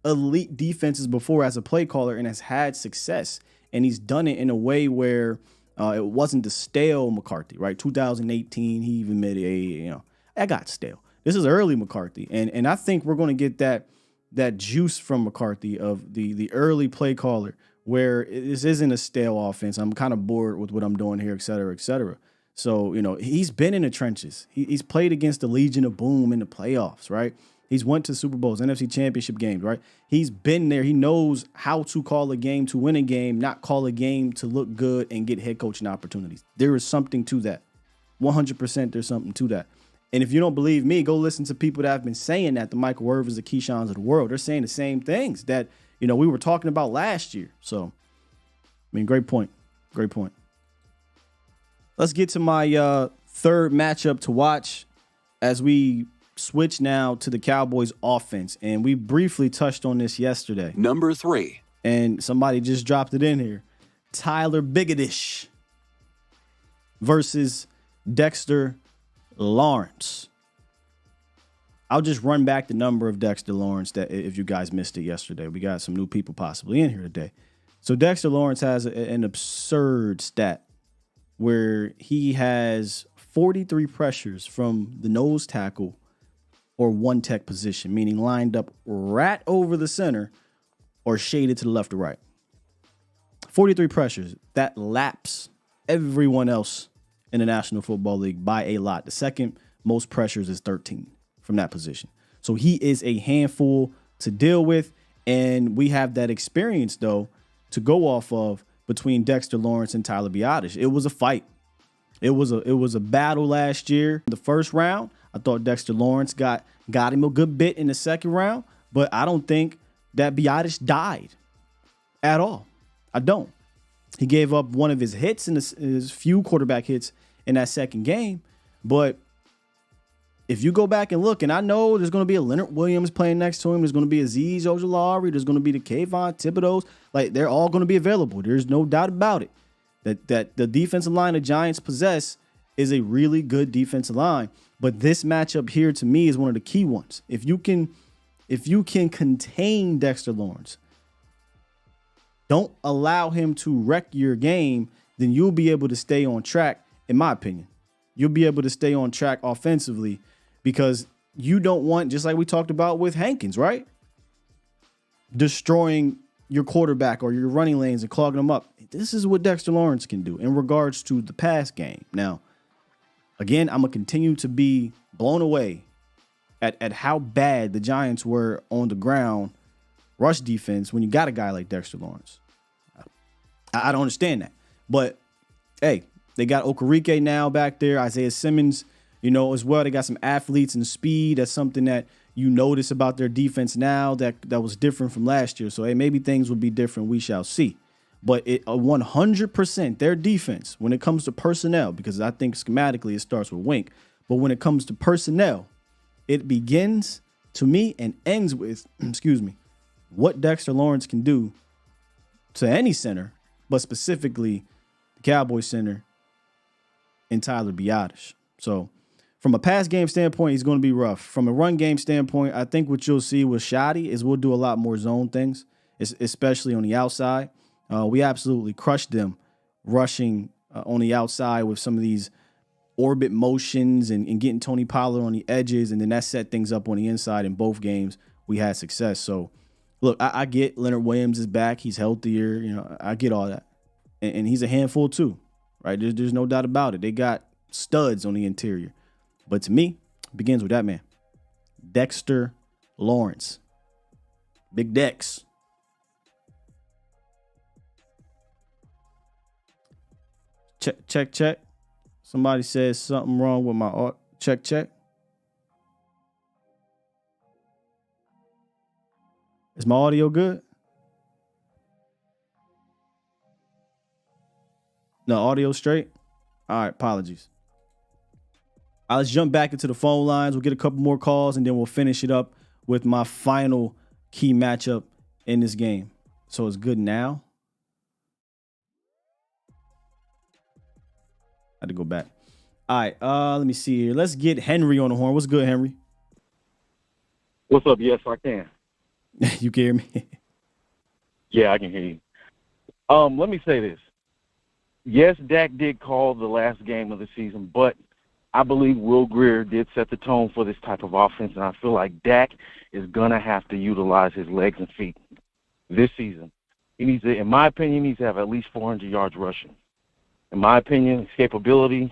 elite defenses before as a play caller and has had success. And he's done it in a way where it wasn't the stale McCarthy, right? 2018, he even made I got stale. This is early McCarthy. And I think we're going to get that juice from McCarthy of the early play caller, where this isn't a stale offense. I'm kind of bored with what I'm doing here, et cetera, et cetera. So, he's been in the trenches. He's played against the Legion of Boom in the playoffs, right? He's went to Super Bowls, NFC Championship games, right? He's been there. He knows how to call a game to win a game, not call a game to look good and get head coaching opportunities. There is something to that. 100% there's something to that. And if you don't believe me, go listen to people that have been saying that, the Michael Irvins, the Keyshons of the world. They're saying the same things that, we were talking about last year. So, great point. Great point. Let's get to my third matchup to watch as we switch now to the Cowboys offense. And we briefly touched on this yesterday. Number 3. And somebody just dropped it in here. Tyler Biggetish versus Dexter Lawrence. I'll just run back the number of Dexter Lawrence that if you guys missed it yesterday. We got some new people possibly in here today. So Dexter Lawrence has an absurd stat where he has 43 pressures from the nose tackle or one tech position, meaning lined up right over the center or shaded to the left or right. 43 pressures. That laps everyone else in the National Football League by a lot. The second most pressures is 13 from that position. So he is a handful to deal with, and we have that experience, though, to go off of between Dexter Lawrence and Tyler Biadasz. It was a fight. It was a battle last year. The first round, I thought Dexter Lawrence got him a good bit in the second round, but I don't think that Biadasz died at all. I don't. He gave up one of his hits in his few quarterback hits in that second game. But if you go back and look, and I know there's going to be a Leonard Williams playing next to him. There's going to be a Azeez Ojulari. There's going to be the Kayvon Thibodeaux. Like, they're all going to be available. There's no doubt about it. That the defensive line the Giants possess is a really good defensive line. But this matchup here, to me, is one of the key ones. If you can contain Dexter Lawrence, don't allow him to wreck your game, then you'll be able to stay on track, in my opinion. You'll be able to stay on track offensively because you don't want, just like we talked about with Hankins, right? Destroying your quarterback or your running lanes and clogging them up. This is what Dexter Lawrence can do in regards to the pass game. Now, again, I'm going to continue to be blown away at how bad the Giants were on the ground rush defense when you got a guy like Dexter Lawrence. I don't understand that. But, hey, they got Okereke now back there, Isaiah Simmons, as well. They got some athletes and speed. That's something that you notice about their defense now that was different from last year. So, hey, maybe things will be different. We shall see. But 100% their defense, when it comes to personnel, because I think schematically it starts with Wink, but when it comes to personnel, it begins, to me, and ends with, what Dexter Lawrence can do to any center, but specifically the Cowboys center and Tyler Biadasz. So from a pass game standpoint, he's going to be rough. From a run game standpoint, I think what you'll see with Shoddy is we'll do a lot more zone things, especially on the outside. We absolutely crushed them rushing on the outside with some of these orbit motions and getting Tony Pollard on the edges, and then that set things up on the inside. In both games, we had success. So, look, I get Leonard Williams is back. He's healthier. I get all that. And he's a handful too, right? There's no doubt about it. They got studs on the interior. But to me, it begins with that man, Dexter Lawrence. Big Dex. Check. Somebody says something wrong with my audio. Check. Is my audio good? No, audio straight? All right, apologies. All right, let's jump back into the phone lines. We'll get a couple more calls, and then we'll finish it up with my final key matchup in this game. So it's good now. I had to go back. All right, let me see here. Let's get Henry on the horn. What's good, Henry? What's up? Yes, I can. You can hear me? Yeah, I can hear you. Let me say this. Yes, Dak did call the last game of the season, but I believe Will Grier did set the tone for this type of offense, and I feel like Dak is going to have to utilize his legs and feet this season. He needs to, in my opinion, he needs to have at least 400 yards rushing. In my opinion, escapability,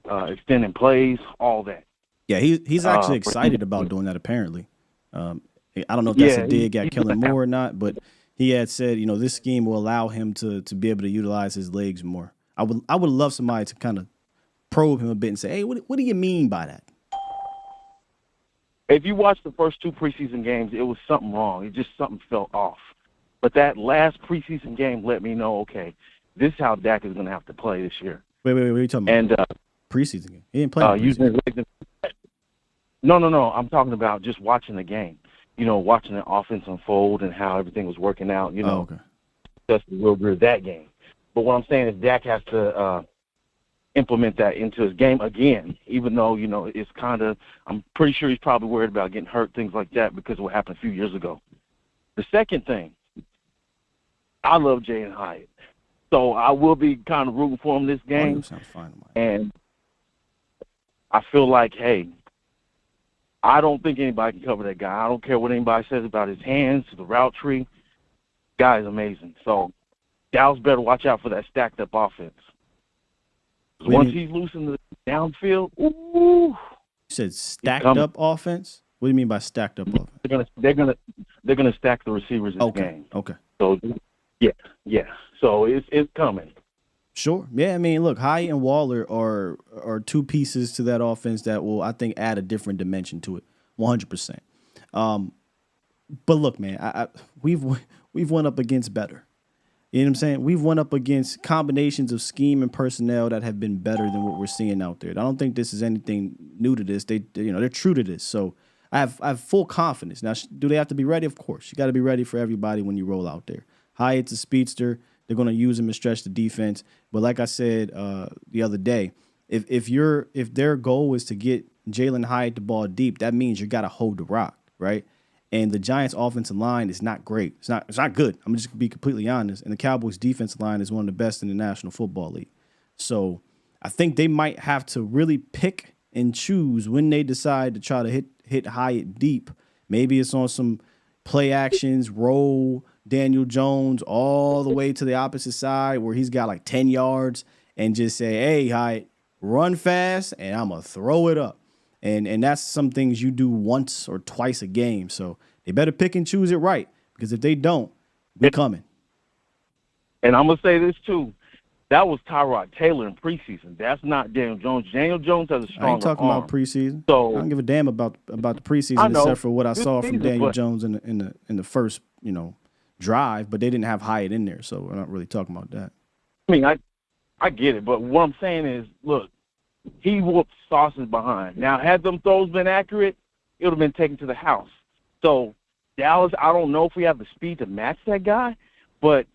extending plays, all that. Yeah, he's actually excited about doing that, apparently. I don't know if that's a dig at Kellen Moore or not, but he had said, this scheme will allow him to be able to utilize his legs more. I would love somebody to kind of probe him a bit and say, hey, what do you mean by that? If you watch the first two preseason games, it was something wrong. It just something felt off. But that last preseason game let me know, okay, this is how Dak is going to have to play this year. Wait, what are you talking about? And preseason game? He didn't play using his legs. No. I'm talking about just watching the game. Watching the offense unfold and how everything was working out. Okay. That's Will Grier that game. But what I'm saying is Dak has to implement that into his game again, even though, it's kind of – I'm pretty sure he's probably worried about getting hurt, things like that, because of what happened a few years ago. The second thing, I love Jalen Hyatt. So I will be kind of rooting for him this game. Sounds fine. And I feel like, hey, I don't think anybody can cover that guy. I don't care what anybody says about his hands, the route tree. Guy is amazing. So Dallas better watch out for that stacked-up offense. Once he's loose in the downfield, ooh. You said stacked-up offense? What do you mean by stacked-up offense? They're gonna stack the receivers in the game. Okay. So yeah. So it's coming. Sure. Yeah, I mean, look, Hyatt and Waller are two pieces to that offense that will, I think, add a different dimension to it, 100%. But look, man, we've went up against better. You know what I'm saying? We've went up against combinations of scheme and personnel that have been better than what we're seeing out there. I don't think this is anything new to this. They're true to this. So I have full confidence. Now, do they have to be ready? Of course. You got to be ready for everybody when you roll out there. Hyatt's a speedster. They're going to use him and stretch the defense. But like I said the other day, if their goal is to get Jalen Hyatt the ball deep, that means you got to hold the rock, right? And the Giants' offensive line is not great. It's not good. I'm just gonna be completely honest. And the Cowboys' defensive line is one of the best in the National Football League. So I think they might have to really pick and choose when they decide to try to hit Hyatt deep. Maybe it's on some play actions, roll Daniel Jones all the way to the opposite side where he's got like 10 yards and just say, hey, Hyatt, run fast, and I'm going to throw it up. And that's some things you do once or twice a game. So they better pick and choose it right, because if they don't, we're coming. And I'm going to say this, too. That was Tyrod Taylor in preseason. That's not Daniel Jones. Daniel Jones has a stronger I ain't talking arm. about preseason. So, I don't give a damn about the preseason except for what I saw from Daniel Jones in the first, drive, but they didn't have Hyatt in there, so we're not really talking about that. I mean, I get it, but what I'm saying is, look, he whooped Sauce's behind. Now, had them throws been accurate, it would have been taken to the house. So, Dallas, I don't know if we have the speed to match that guy, but,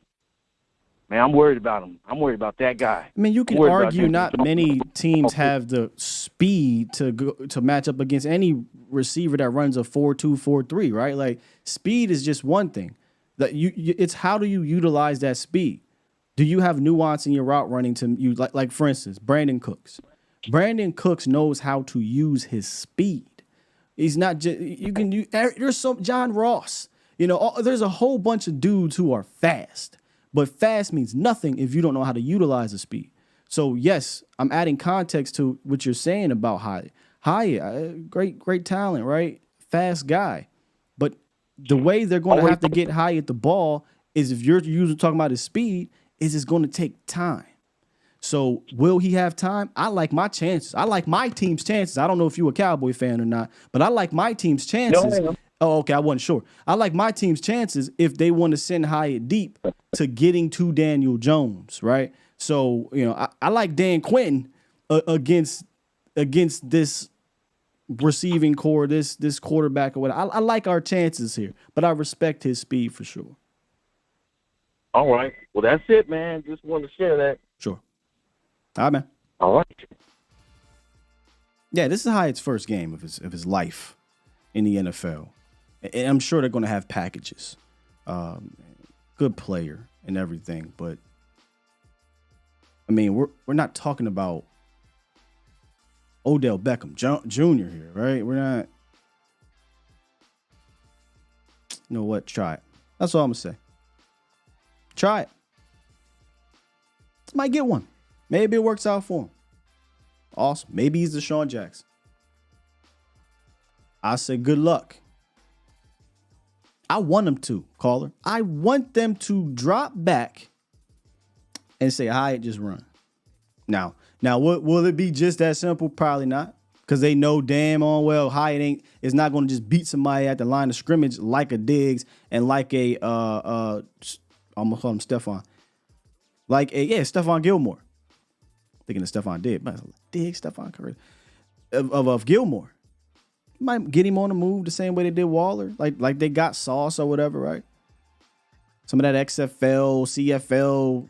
man, I'm worried about him. I'm worried about that guy. I mean, you can argue not many teams have the speed to match up against any receiver that runs a 4.2, 4.3, right? Like, speed is just one thing. It's how do you utilize that speed? Do you have nuance in your route running to you? Like for instance, Brandon Cooks. Brandon Cooks knows how to use his speed. He's not just there's some John Ross. There's a whole bunch of dudes who are fast, but fast means nothing if you don't know how to utilize the speed. So yes, I'm adding context to what you're saying about Hyatt. Hyatt, great talent, right? Fast guy, but the way they're going to have to get Hyatt the ball is if you're talking about his speed, is it's going to take time. So will he have time? I like my chances. I like my team's chances. I don't know if you're a Cowboy fan or not, but I like my team's chances. No. Oh, okay. I wasn't sure. I like my team's chances if they want to send Hyatt deep to getting to Daniel Jones, right? So, I like Dan Quinn against this receiving core, this quarterback or whatever. I like our chances here, but I respect his speed for sure. All right. Well, that's it, man. Just wanted to share that. Sure. All right, man. All right. Yeah, this is Hyatt's first game of his life in the NFL. And I'm sure they're going to have packages. Good player and everything. But, I mean, we're not talking about Odell Beckham Jr. here, right? We're not. You know what? Try it. That's all I'm going to say. Try it. Might get one. Maybe it works out for him. Awesome. Maybe he's Deshaun Jackson. I say good luck. I want them to, caller. I want them to drop back and say, Hyatt, just run. Now, will it be just that simple? Probably not. Because they know damn on well Hyatt is not going to just beat somebody at the line of scrimmage like a Diggs and like a almost call him Stephon. Stephon Gilmore. Thinking of Stephon Diggs, Stephon Curry. Of Gilmore. Might get him on the move the same way they did Waller. Like they got Sauce or whatever, right? Some of that XFL, CFL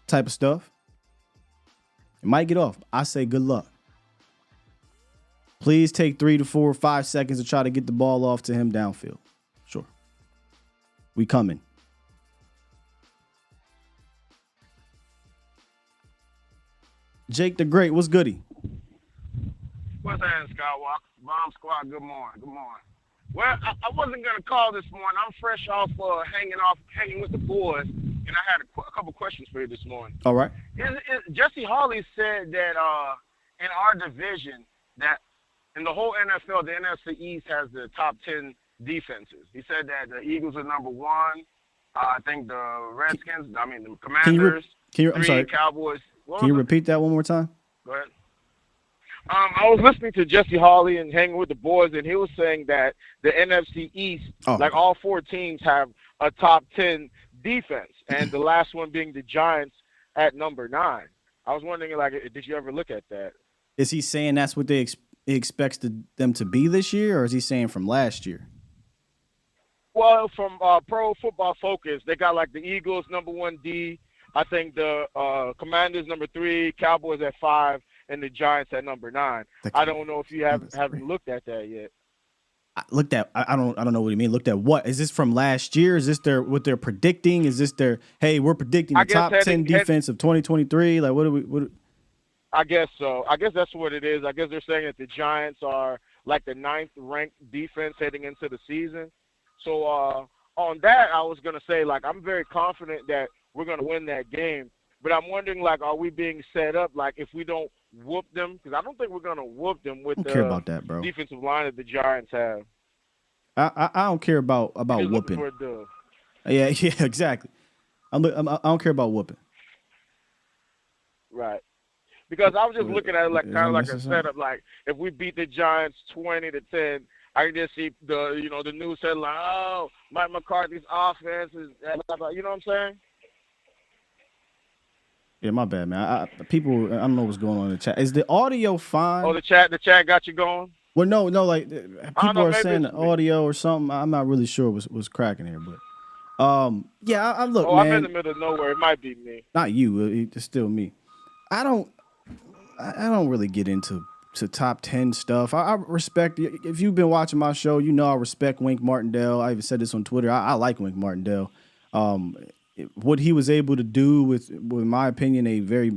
type of stuff. It might get off. I say good luck. Please take 3 to 4 or 5 seconds to try to get the ball off to him downfield. Sure. We coming. Jake the Great, what's goody? What's that, Skywalker? Bomb Squad, good morning. Good morning. Well, I wasn't going to call this morning. I'm fresh off hanging with the boys, and I had a couple questions for you this morning. All right. Jesse Hawley said that in our division, that in the whole NFL, the NFC East has the top 10 defenses. He said that the Eagles are number 1. I think the Redskins, the Commanders, I'm sorry. Cowboys. Can you repeat that one more time? Go ahead. I was listening to Jesse Hawley and hanging with the boys, and he was saying that the NFC East, all 4 teams have a top 10 defense, and the last one being the Giants at number 9. I was wondering, like, did you ever look at that? Is he saying that's what he expects them to be this year, or is he saying from last year? Well, from Pro Football Focus, they got like the Eagles number 1 D. I think the Commanders number 3, Cowboys at 5, and the Giants at number 9. I don't know if you haven't looked at that yet. I don't know what you mean. Looked at what? Is this from last year? Is this what they're predicting? Is this hey, we're predicting the top 10 defense of 2023? Like, what? I guess so. I guess that's what it is. I guess they're saying that the Giants are like the 9th ranked defense heading into the season. So on that, I was going to say, like, I'm very confident that we're going to win that game. But I'm wondering, like, are we being set up, like, if we don't whoop them? Because I don't think we're going to whoop them with the care about that, bro. defensive line that the Giants have. I don't care about whooping. Yeah, exactly. I don't care about whooping. Right. Because I was just looking at it like kind of like a setup. Like, if we beat the Giants 20-10, I can just see the news headline, oh, Mike McCarthy's offense is, you know what I'm saying? Yeah, my bad, man. I don't know what's going on in the chat. Is the audio fine? Oh, the chat got you going? Well, no, like people are saying the audio or something. I'm not really sure what's cracking here, but yeah, I look, man. I'm in the middle of nowhere. It might be me. Not you. It's still me. I don't really get into top 10 stuff. I respect, if you've been watching my show, you know I respect Wink Martindale. I even said this on Twitter. I like Wink Martindale. What he was able to do with, in my opinion, a very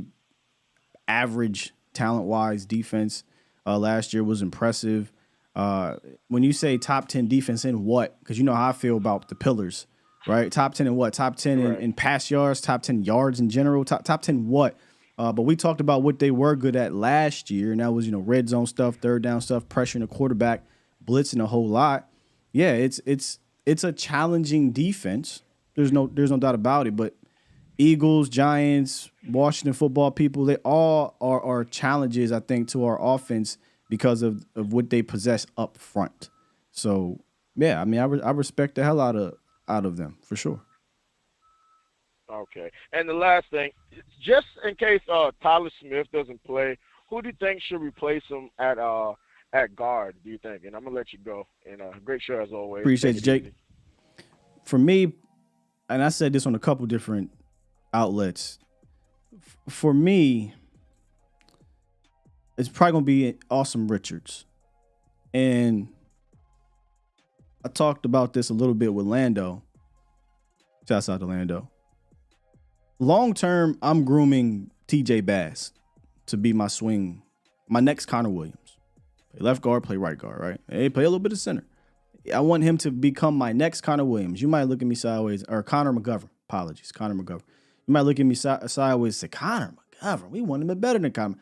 average talent-wise defense last year was impressive. When you say top 10 defense in what? Because you know how I feel about the pillars, right? Top 10 in what? Top 10 in pass yards, top 10 yards in general, top 10 what? But we talked about what they were good at last year, and that was, red zone stuff, third down stuff, pressuring the quarterback, blitzing a whole lot. Yeah, it's a challenging defense. There's no doubt about it. But Eagles, Giants, Washington football people, they all are challenges, I think, to our offense because of what they possess up front. So yeah, I mean, I respect the hell out of them for sure. Okay. And the last thing, just in case Tyler Smith doesn't play, who do you think should replace him at guard, do you think? And I'm going to let you go. And great show as always. Appreciate you, Jake. For me, and I said this on a couple different outlets, for me, it's probably going to be Awesome Richards. And I talked about this a little bit with Lando. Shouts out to Lando. Long term, I'm grooming TJ Bass to be my next Connor Williams. Play left guard, play right guard, right? Hey, play a little bit of center. I want him to become my next Connor Williams. You might look at me sideways, or Connor McGovern. Apologies, Connor McGovern. You might look at me sideways and say, Connor McGovern, we want him better than Connor.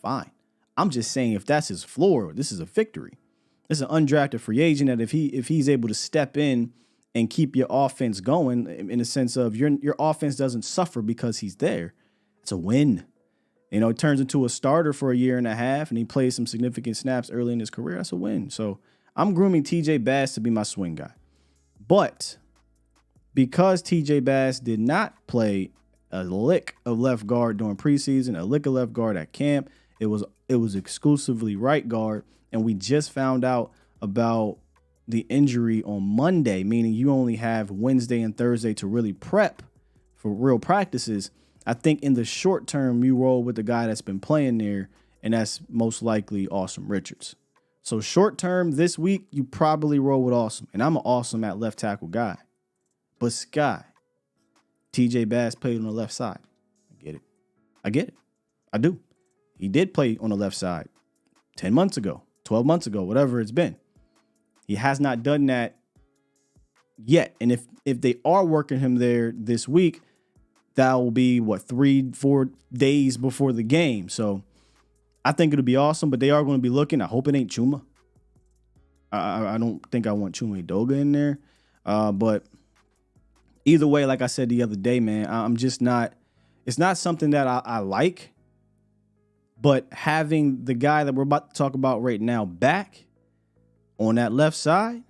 Fine. I'm just saying if that's his floor, this is a victory. This is an undrafted free agent that if he's able to step in and keep your offense going in the sense of your offense doesn't suffer because he's there, it's a win. It turns into a starter for a year and a half and he plays some significant snaps early in his career. That's a win. So I'm grooming TJ Bass to be my swing guy. But because TJ Bass did not play a lick of left guard during preseason, a lick of left guard at camp, it was exclusively right guard. And we just found out about the injury on Monday, meaning you only have Wednesday and Thursday to really prep for real practices. I think in the short term, you roll with the guy that's been playing there, and that's most likely Awesome Richards. So short term, this week, you probably roll with Awesome. And I'm an Awesome at left tackle guy. But Sky, TJ Bass played on the left side. I get it. I do. He did play on the left side 10 months ago, 12 months ago, whatever it's been. He has not done that yet. And if they are working him there this week, that will be, 3-4 days before the game. So I think it'll be awesome, but they are going to be looking. I hope it ain't Chuma. I don't think I want Chuma Edoga in there. But either way, like I said the other day, man, I'm just not – it's not something that I like. But having the guy that we're about to talk about right now back on that left side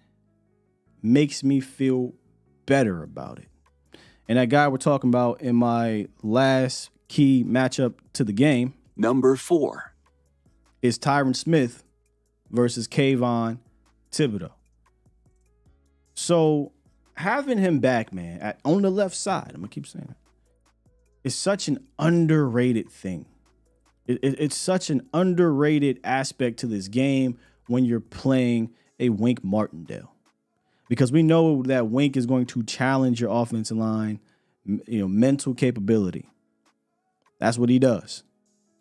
makes me feel better about it. And that guy we're talking about in my last key matchup to the game, Number 4. is Tyron Smith versus Kayvon Thibodeau. So having him back, man, on the left side, I'm going to keep saying it, is such an underrated thing. It's such an underrated aspect to this game when you're playing a Wink Martindale. Because we know that Wink is going to challenge your offensive line, mental capability. That's what he does.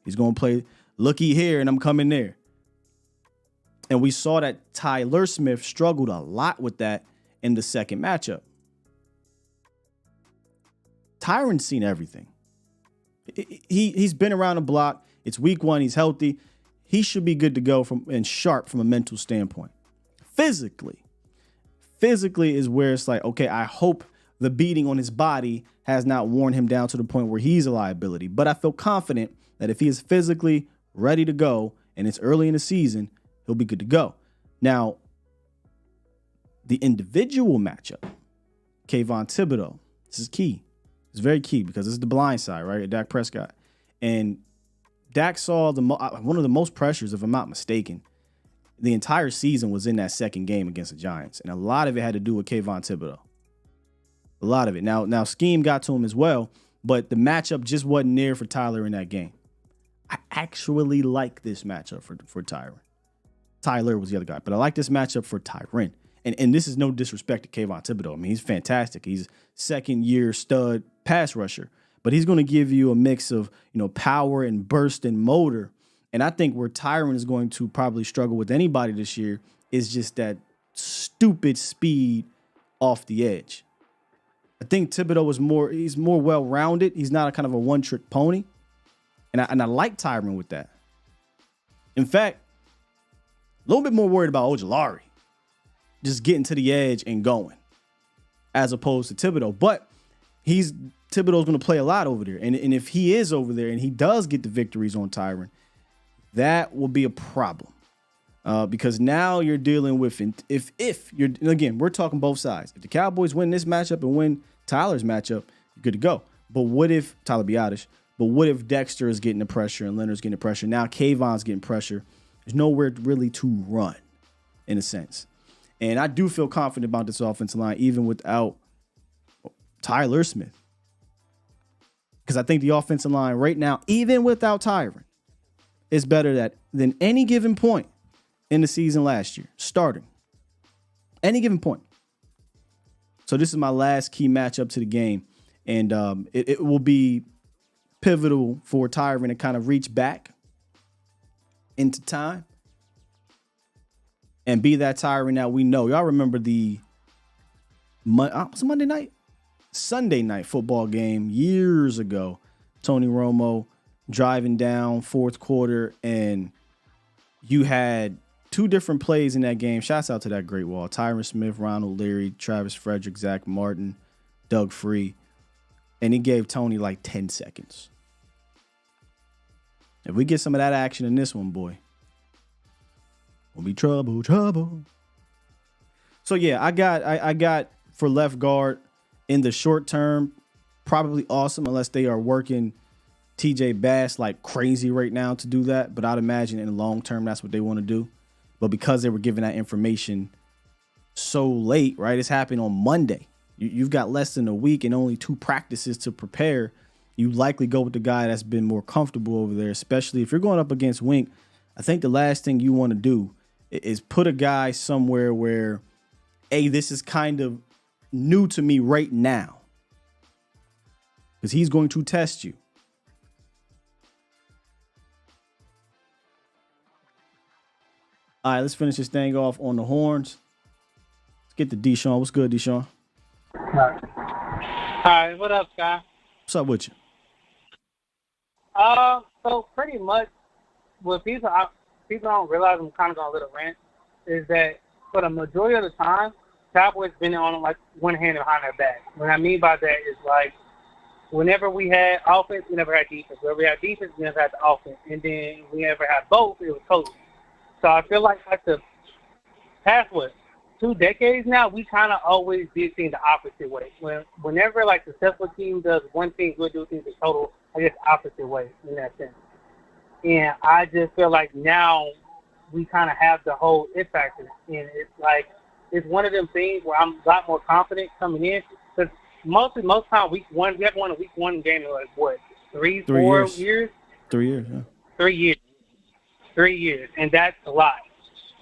He's going to play looky here and I'm coming there. And we saw that Tyler Smith struggled a lot with that in the second matchup. Tyron's seen everything. He's been around the block. It's week 1. He's healthy. He should be good to go and sharp from a mental standpoint. Physically is where it's like, okay, I hope the beating on his body has not worn him down to the point where he's a liability. But I feel confident that if he is physically ready to go and it's early in the season, he'll be good to go. Now, the individual matchup, Kayvon Thibodeau, this is key. It's very key because this is the blind side, right? Dak Prescott. And Dak saw one of the most pressures, if I'm not mistaken, the entire season was in that second game against the Giants. And a lot of it had to do with Kayvon Thibodeau. A lot of it. Now scheme got to him as well, but the matchup just wasn't there for Tyler in that game. I actually like this matchup for Tyron. Tyler was the other guy, but I like this matchup for Tyron. And this is no disrespect to Kayvon Thibodeau. I mean, he's fantastic. He's second-year stud pass rusher, but he's going to give you a mix of, power and burst and motor. And I think where Tyron is going to probably struggle with anybody this year is just that stupid speed off the edge. I think Thibodeau he's more well-rounded. He's not a kind of a one-trick pony. And I like Tyron with that. In fact, a little bit more worried about Ojulari just getting to the edge and going as opposed to Thibodeau. But Thibodeau's going to play a lot over there. And if he is over there and he does get the victories on Tyron, that will be a problem. Because now you're dealing with, if you're, again, we're talking both sides. If the Cowboys win this matchup and win Tyler's matchup, you're good to go. But what if Tyler Biadasz? But what if Dexter is getting the pressure and Leonard's getting the pressure? Now Kayvon's getting pressure. There's nowhere really to run, in a sense. And I do feel confident about this offensive line, even without Tyler Smith. Because I think the offensive line right now, even without Tyron, is better than any given point in the season last year, starting. Any given point. So this is my last key matchup to the game. And it will be pivotal for Tyron to kind of reach back into time and be that Tyron that we know. Y'all remember the Sunday night football game years ago. Tony Romo driving down fourth quarter, and you had two different plays in that game. Shouts out to that great wall. Tyron Smith, Ronald Leary, Travis Frederick, Zach Martin, Doug Free. And he gave Tony like 10 seconds. If we get some of that action in this one, boy, will be trouble. So yeah, I got for left guard in the short term, probably awesome unless they are working TJ Bass like crazy right now to do that. But I'd imagine in the long term, that's what they want to do. But because they were giving that information so late, right? It's happening on Monday. You've got less than a week and only 2 practices to prepare. You likely go with the guy that's been more comfortable over there, especially if you're going up against Wink. I think the last thing you want to do is put a guy somewhere where, hey, this is kind of new to me right now. Because he's going to test you. All right, let's finish this thing off on the horns. Let's get to Deshaun. What's good, Deshaun? Hi, what up, Scott? What's up with you? So pretty much what people don't realize, I'm kind of going to let it rant, is that for the majority of the time, Cowboys been on like one hand behind their back. What I mean by that is like whenever we had offense, we never had defense. Whenever we had defense, we never had the offense. And then we never had both, it was coach. So I feel like the past 2 decades now, we kind of always did things the opposite way. Whenever like successful team does one thing, we'll do things the total, I guess, opposite way in that sense. And I just feel like now we kind of have the whole it factor, and it's like it's one of them things where I'm a lot more confident coming in because most time week one we haven't won a week one game in like what 3 years. 3 years, yeah. 3 years, and that's a lot.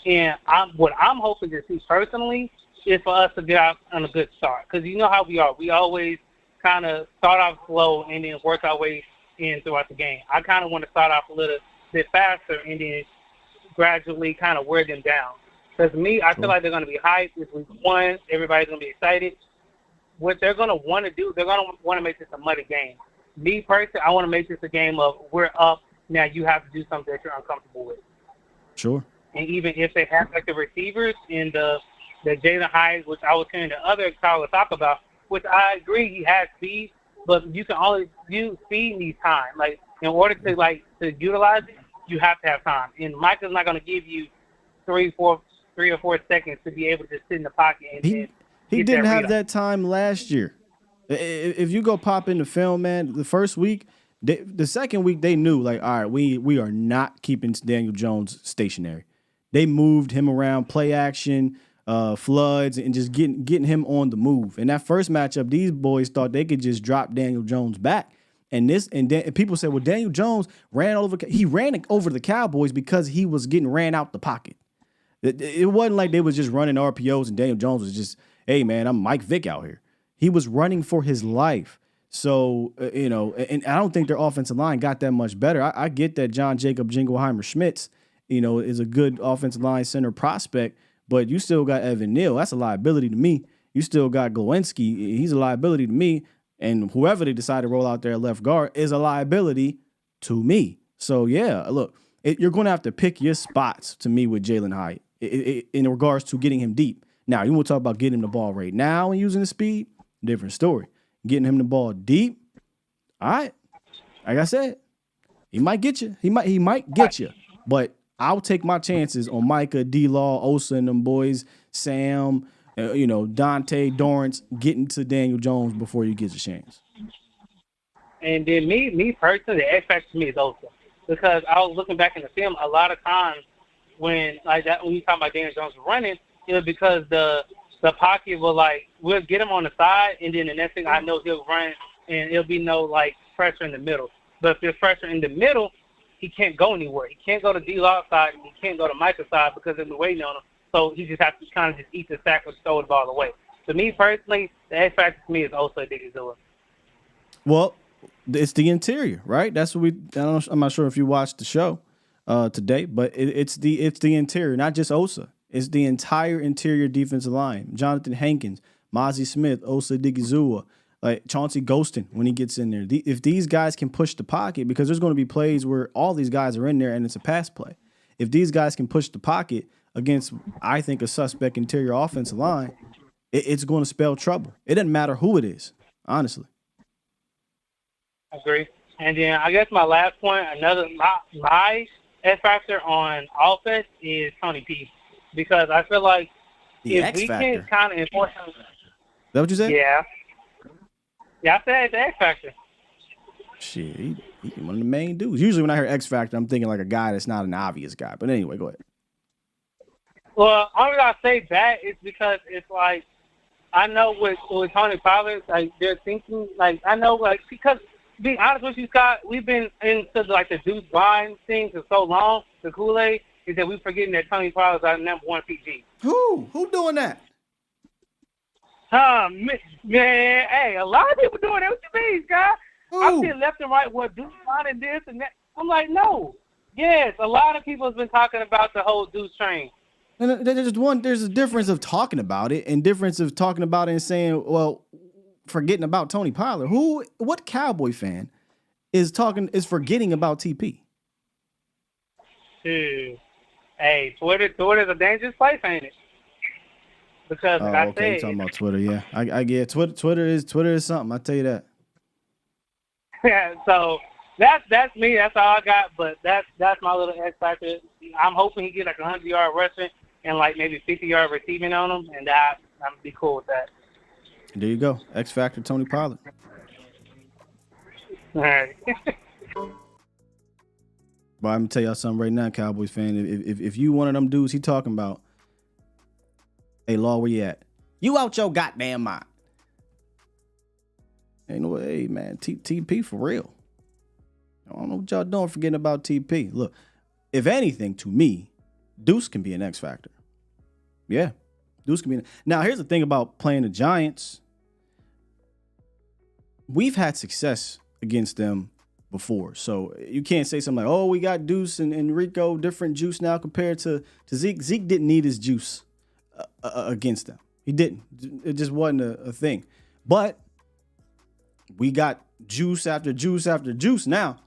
And what I'm hoping to see personally is for us to get out on a good start. Because you know how we are. We always kind of start off slow and then work our way in throughout the game. I kind of want to start off a little bit faster and then gradually kind of wear them down. Because me, I feel like they're going to be hyped. It's week one. Everybody's going to be excited. What they're going to want to do, they're going to want to make this a muddy game. Me personally, I want to make this a game of we're up. Now you have to do something that you're uncomfortable with. Sure. And even if they have like the receivers and the Jalen Hyatt, which I was hearing the other callers talk about, which I agree he has speed, but you can only use speed needs time. Like in order to utilize it, you have to have time. And Mike is not going to give you 3 or 4 seconds to be able to sit in the pocket. And he didn't have that time last year. If you go pop in the film, man, the first week, the second week they knew like, all right, we are not keeping Daniel Jones stationary. They moved him around, play action, floods, and just getting him on the move. In that first matchup, these boys thought they could just drop Daniel Jones back. And people said, well, Daniel Jones ran over the Cowboys because he was getting ran out the pocket. It wasn't like they was just running RPOs and Daniel Jones was just, hey, man, I'm Mike Vick out here. He was running for his life. So, and I don't think their offensive line got that much better. I get that John Jacob Jingleheimer Schmitz, is a good offensive line center prospect, but you still got Evan Neal. That's a liability to me. You still got Glowinski. He's a liability to me. And whoever they decide to roll out there at left guard is a liability to me. So, yeah, look, you're going to have to pick your spots to me with Jalen Hyatt in regards to getting him deep. Now, you want to talk about getting him the ball right now and using the speed? Different story. Getting him the ball deep, all right, like I said, he might get you. He might get you. But I'll take my chances on Micah, D-Law, Osa, and them boys, Sam, Dante, Dorrance, getting to Daniel Jones before you get a chance. And then me personally, the X factor to me is Osa. Because I was looking back in the film, a lot of times when you talk about Daniel Jones running, it was because the pocket will we'll get him on the side, and then the next thing I know he'll run, and it'll be no pressure in the middle. But if there's pressure in the middle, he can't go anywhere. He can't go to D-Law's side, and he can't go to Micah's side because they've been waiting on him. So he just has to kind of just eat the sack or throw the ball away. To me personally, the X factor to me is Osa Odighizuwa. Well, it's the interior, right? That's what I'm not sure if you watched the show today, but it's the interior, not just Osa. It's the entire interior defensive line. Jonathan Hankins, Mozzie Smith, Osa Odighizuwa, Chauncey Golston when he gets in there. If these guys can push the pocket, because there's going to be plays where all these guys are in there and it's a pass play. If these guys can push the pocket against, I think, a suspect interior offensive line, it's going to spell trouble. It doesn't matter who it is, honestly. I agree. And then I guess my last point, my X factor on offense is Tony P. Because I feel like if we can kind of enforce him. Is that what you said? Yeah. Yeah, I said the X factor. Shit, he one of the main dudes. Usually when I hear X factor, I'm thinking like a guy that's not an obvious guy. But anyway, go ahead. Well, only reason I say that is because it's I know with Tony Pollard, they're thinking, I know, because being honest with you, Scott, we've been into the Deuce Vine thing for so long, the Kool-Aid, is that we're forgetting that Tony Pollard's our number one PG. Who doing that? Man, hey, a lot of people doing that. What you mean, Scott? I'm seeing left and right what Deuce Vine and this and that. I'm like, no. Yes, a lot of people have been talking about the whole Deuce train. And there's a difference of talking about it and difference of talking about it and saying, well, forgetting about Tony Pollard. What Cowboy fan is forgetting about TP? Hey, Twitter's a dangerous place, ain't it? Because I said, you're talking about Twitter, yeah. I get Twitter is something. I tell you that. Yeah, so that's me. That's all I got. But that's my little X factor. I'm hoping he get 100-yard rushing and like maybe 50-yard receiving on him, and I'm be cool with that. There you go. X Factor Tony Pollard. All right. But I'm gonna tell y'all something right now, Cowboys fan. If you one of them dudes he talking about, hey Law, where you at? You out your goddamn mind. Ain't no way, hey man, TP for real. I don't know what y'all doing forgetting about TP. Look, if anything, to me, Deuce can be an X factor. Yeah, Deuce can be. Now, here's the thing about playing the Giants. We've had success against them before. So you can't say something like, oh, we got Deuce and Rico, different juice now compared to Zeke. Zeke didn't need his juice against them. He didn't. It just wasn't a thing. But we got juice after juice after juice now.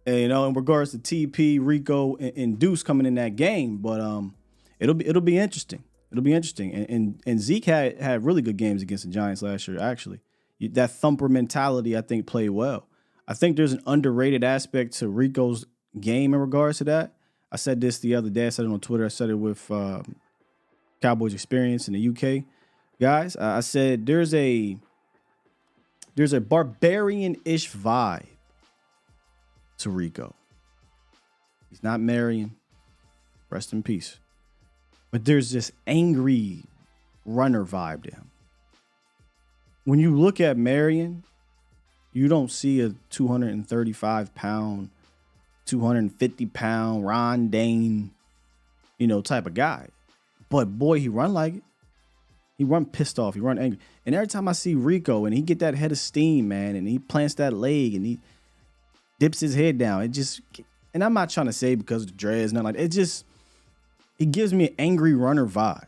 And, in regards to TP, Rico, and Deuce coming in that game. But it'll be interesting. It'll be interesting. And Zeke had really good games against the Giants last year, actually. That thumper mentality, I think, played well. I think there's an underrated aspect to Rico's game in regards to that. I said this the other day. I said it on Twitter. I said it with Cowboys Experience in the UK. Guys, I said there's a barbarian-ish vibe to Rico. He's not Marion. Rest in peace. But there's this angry runner vibe to him. When you look at Marion, you don't see a 235-pound, 250-pound Ron Dane, type of guy. But boy, he run like it. He run pissed off. He run angry. And every time I see Rico and he get that head of steam, man, and he plants that leg and he dips his head down, and I'm not trying to say because of the dreads, nothing like that. It gives me angry runner vibes,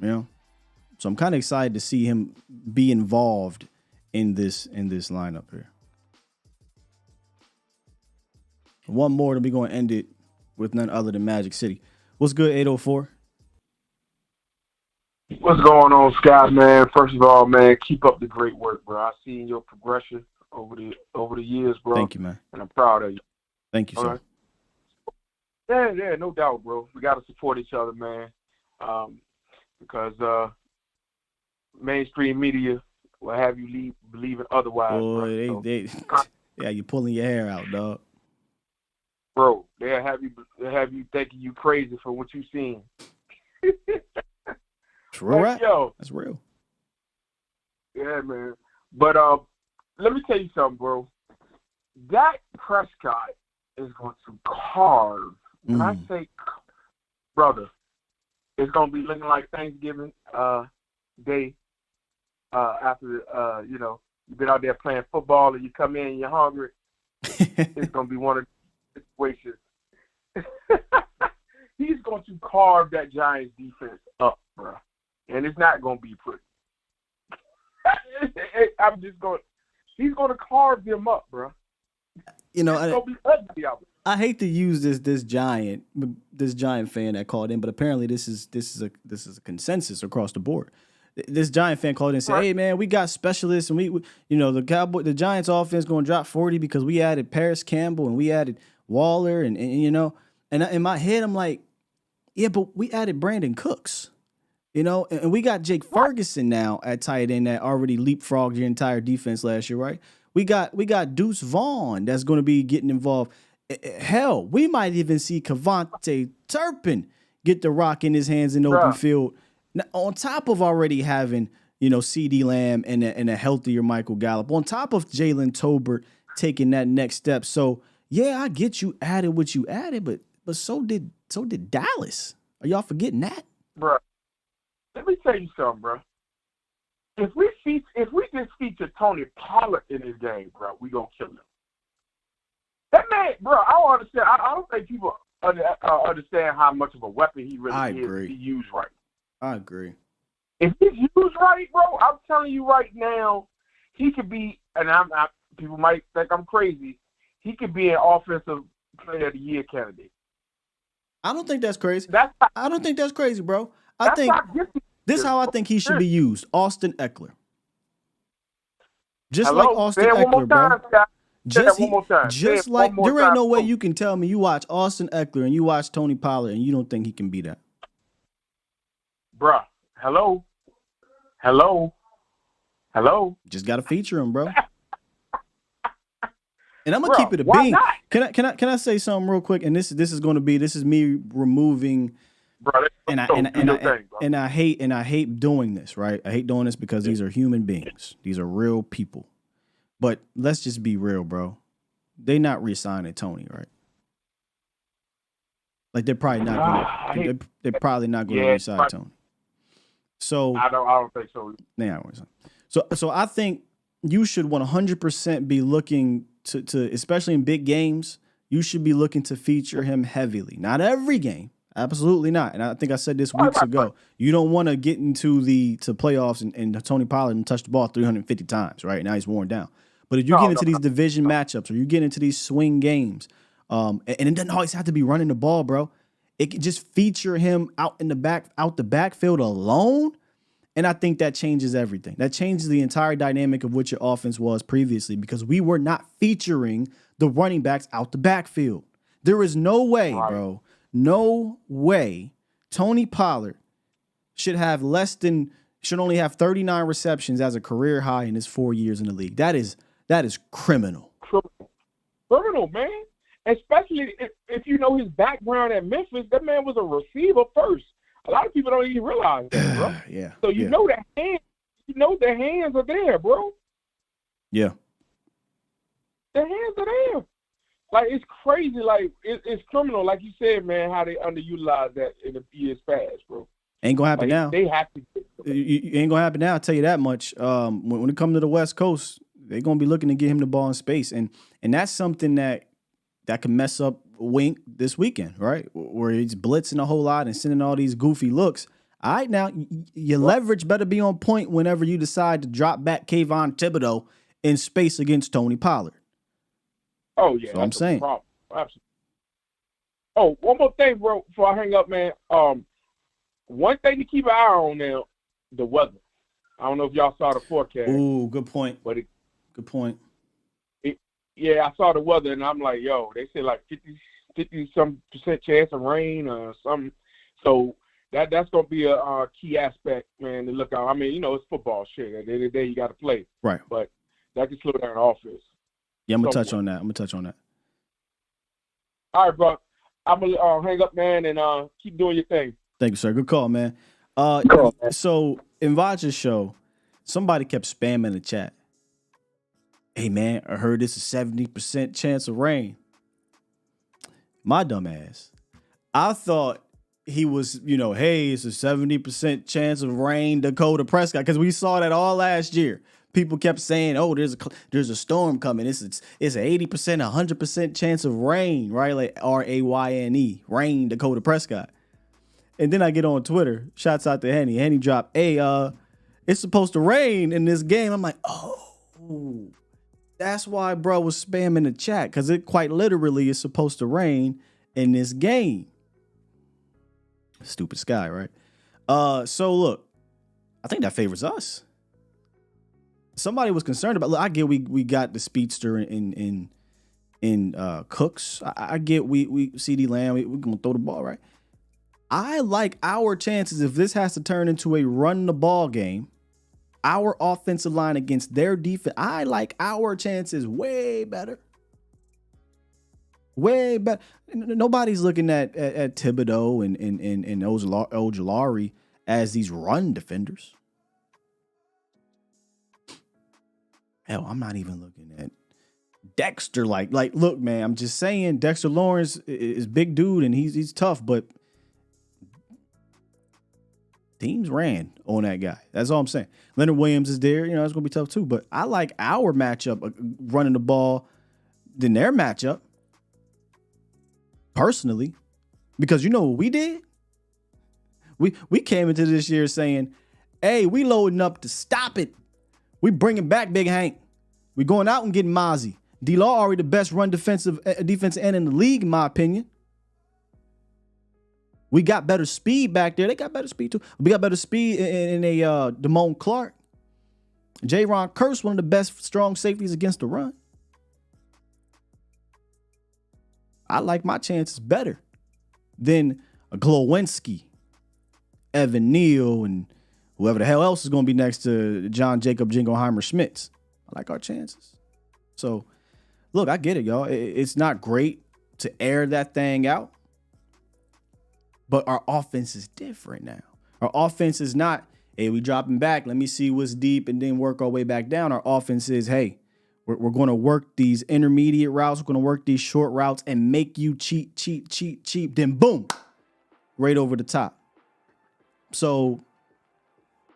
So I'm kind of excited to see him be involved in this lineup here. One more, then we're going to end it with none other than Magic City. What's good, 804? What's going on, Scott, man? First of all, man, keep up the great work, bro. I've seen your progression over the years, bro. Thank you, man. And I'm proud of you. Thank you, all sir. Right? Yeah, no doubt, bro. We got to support each other, man, because mainstream media will have you believing otherwise. Boy, bro. you're pulling your hair out, dog. Bro, they'll have you thinking you crazy for what you seen. True, right? Yo, that's real. Yeah, man. But let me tell you something, bro. Dak Prescott is going to carve. When I say, brother, it's going to be looking like Thanksgiving Day after, you've been out there playing football and you come in and you're hungry. It's going to be one of the situations. He's going to carve that Giants defense up, bro. And it's not going to be pretty. He's going to carve them up, bro. It's going to be ugly out. I hate to use this giant fan that called in, but apparently this is a consensus across the board. This Giant fan called in and said, "Hey man, we got specialists, and the Giants offense going to drop 40 because we added Paris Campbell and we added Waller and in my head I'm like, yeah, but we added Brandon Cooks, and we got Jake Ferguson now at tight end that already leapfrogged your entire defense last year, right? We got Deuce Vaughn that's going to be getting involved. Hell, we might even see Kevontae Turpin get the rock in his hands in the open field. Now, on top of already having, CeeDee Lamb and a healthier Michael Gallup, on top of Jalen Tolbert taking that next step. So, yeah, I get you added what you added, but so did Dallas. Are y'all forgetting that? Bro, let me tell you something, bro. If we just feature Tony Pollard in this game, bro, we gonna kill him. That man, bro, I don't understand. I don't think people understand how much of a weapon he really is if he used right. I agree. If he's used right, bro, I'm telling you right now, he could be, and people might think I'm crazy, he could be an offensive player of the year candidate. I don't think that's crazy. I don't think that's crazy, bro. This is how I think he should be used. Austin Eckler. Just like Austin Eckler, bro. Just like there ain't no way you can tell me you watch Austin Eckler and you watch Tony Pollard and you don't think he can be that. bruh. Hello. Just got to feature him, bro. And I'm gonna Bruh, keep it a why bean. not? Can I say something real quick? And this is me removing. Bro, And I hate doing this, right? I hate doing this because these are human beings. These are real people. But let's just be real, bro. They not re-signing Tony, right? Like they're probably not going. They're probably not going to re-sign Tony. So I don't think so. Yeah, so I think you should 100% be looking to especially in big games. You should be looking to feature him heavily. Not every game. Absolutely not. And I think I said this weeks ago. You don't want to get into to playoffs and Tony Pollard and touch the ball 350 times, right? Now he's worn down. But if you get into these division matchups or you get into these swing games, and it doesn't always have to be running the ball, bro. It can just feature him out the backfield alone. And I think that changes everything. That changes the entire dynamic of what your offense was previously because we were not featuring the running backs out the backfield. There is no way, bro. No way Tony Pollard should only have 39 receptions as a career high in his 4 years in the league. That is criminal. Criminal, man. Especially if you know his background at Memphis, that man was a receiver first. A lot of people don't even realize that, bro. Yeah. So you know the hands are there, bro. Yeah. The hands are there. Like, it's crazy. Like, it's criminal. Like you said, man, how they underutilize that in the years past, bro. Ain't going to happen now. They have to. It ain't going to happen now, I'll tell you that much. When it comes to the West Coast, they're going to be looking to get him the ball in space. And that's something that can mess up Wink this weekend, right? Where he's blitzing a whole lot and sending all these goofy looks. All right, now, your leverage better be on point whenever you decide to drop back Kayvon Thibodeau in space against Tony Pollard. Oh, yeah. That's what I'm saying. Absolutely. Oh, one more thing, bro, before I hang up, man. One thing to keep an eye on now, the weather. I don't know if y'all saw the forecast. Ooh, good point. Good point. Yeah, I saw the weather, and I'm like, yo, they said like 50-some% chance of rain or something. So that's going to be a key aspect, man, to look out. I mean, it's football shit. At the end of the day, you got to play. Right. But that can slow down the offense. Yeah, I'm going to touch on that. All right, bro. I'm going to hang up, man, and keep doing your thing. Thank you, sir. Good call, man. So in Vaja's show, somebody kept spamming the chat. Hey, man, I heard it's a 70% chance of rain. My dumb ass. I thought he was, hey, it's a 70% chance of rain, Dakota Prescott, because we saw that all last year. People kept saying, oh, there's a storm coming. It's an 80%, 100% chance of rain, right? Like RAYNE, rain, Dakota Prescott. And then I get on Twitter, shouts out to Henny. Henny dropped, hey, it's supposed to rain in this game. I'm like, oh. That's why bro was spamming the chat, because it quite literally is supposed to rain in this game. Stupid sky, right? So look, I think that favors us. Somebody was concerned about. Look, I get we got the speedster in Cooks. I get we CD Lamb. We're gonna throw the ball, right? I like our chances if this has to turn into a run the ball game. Our offensive line against their defense, I like our chances way better. Way better. Nobody's looking at Thibodeau and Ojulari as these run defenders. Hell, I'm not even looking at Dexter. Like, look, man, I'm just saying Dexter Lawrence is big dude and he's tough, but teams ran on that guy. That's all I'm saying. Leonard Williams is there. It's going to be tough too. But I like our matchup running the ball than their matchup, personally. Because you know what we did? We came into this year saying, hey, we loading up to stop it. We bringing back Big Hank. We going out and getting Mozzie. D-Law already the best run defensive end in the league, in my opinion. We got better speed back there. They got better speed too. We got better speed in a Damone Clark. J-Ron Curse, one of the best strong safeties against the run. I like my chances better than a Glowinski, Evan Neal and whoever the hell else is going to be next to John Jacob Jingleheimer Schmitz. I like our chances. So, look, I get it, y'all. It's not great to air that thing out, but our offense is different now. Our offense is not, hey, we dropping back, let me see what's deep and then work our way back down. Our offense is, hey, we're going to work these intermediate routes. We're going to work these short routes and make you cheat. Then boom, right over the top. So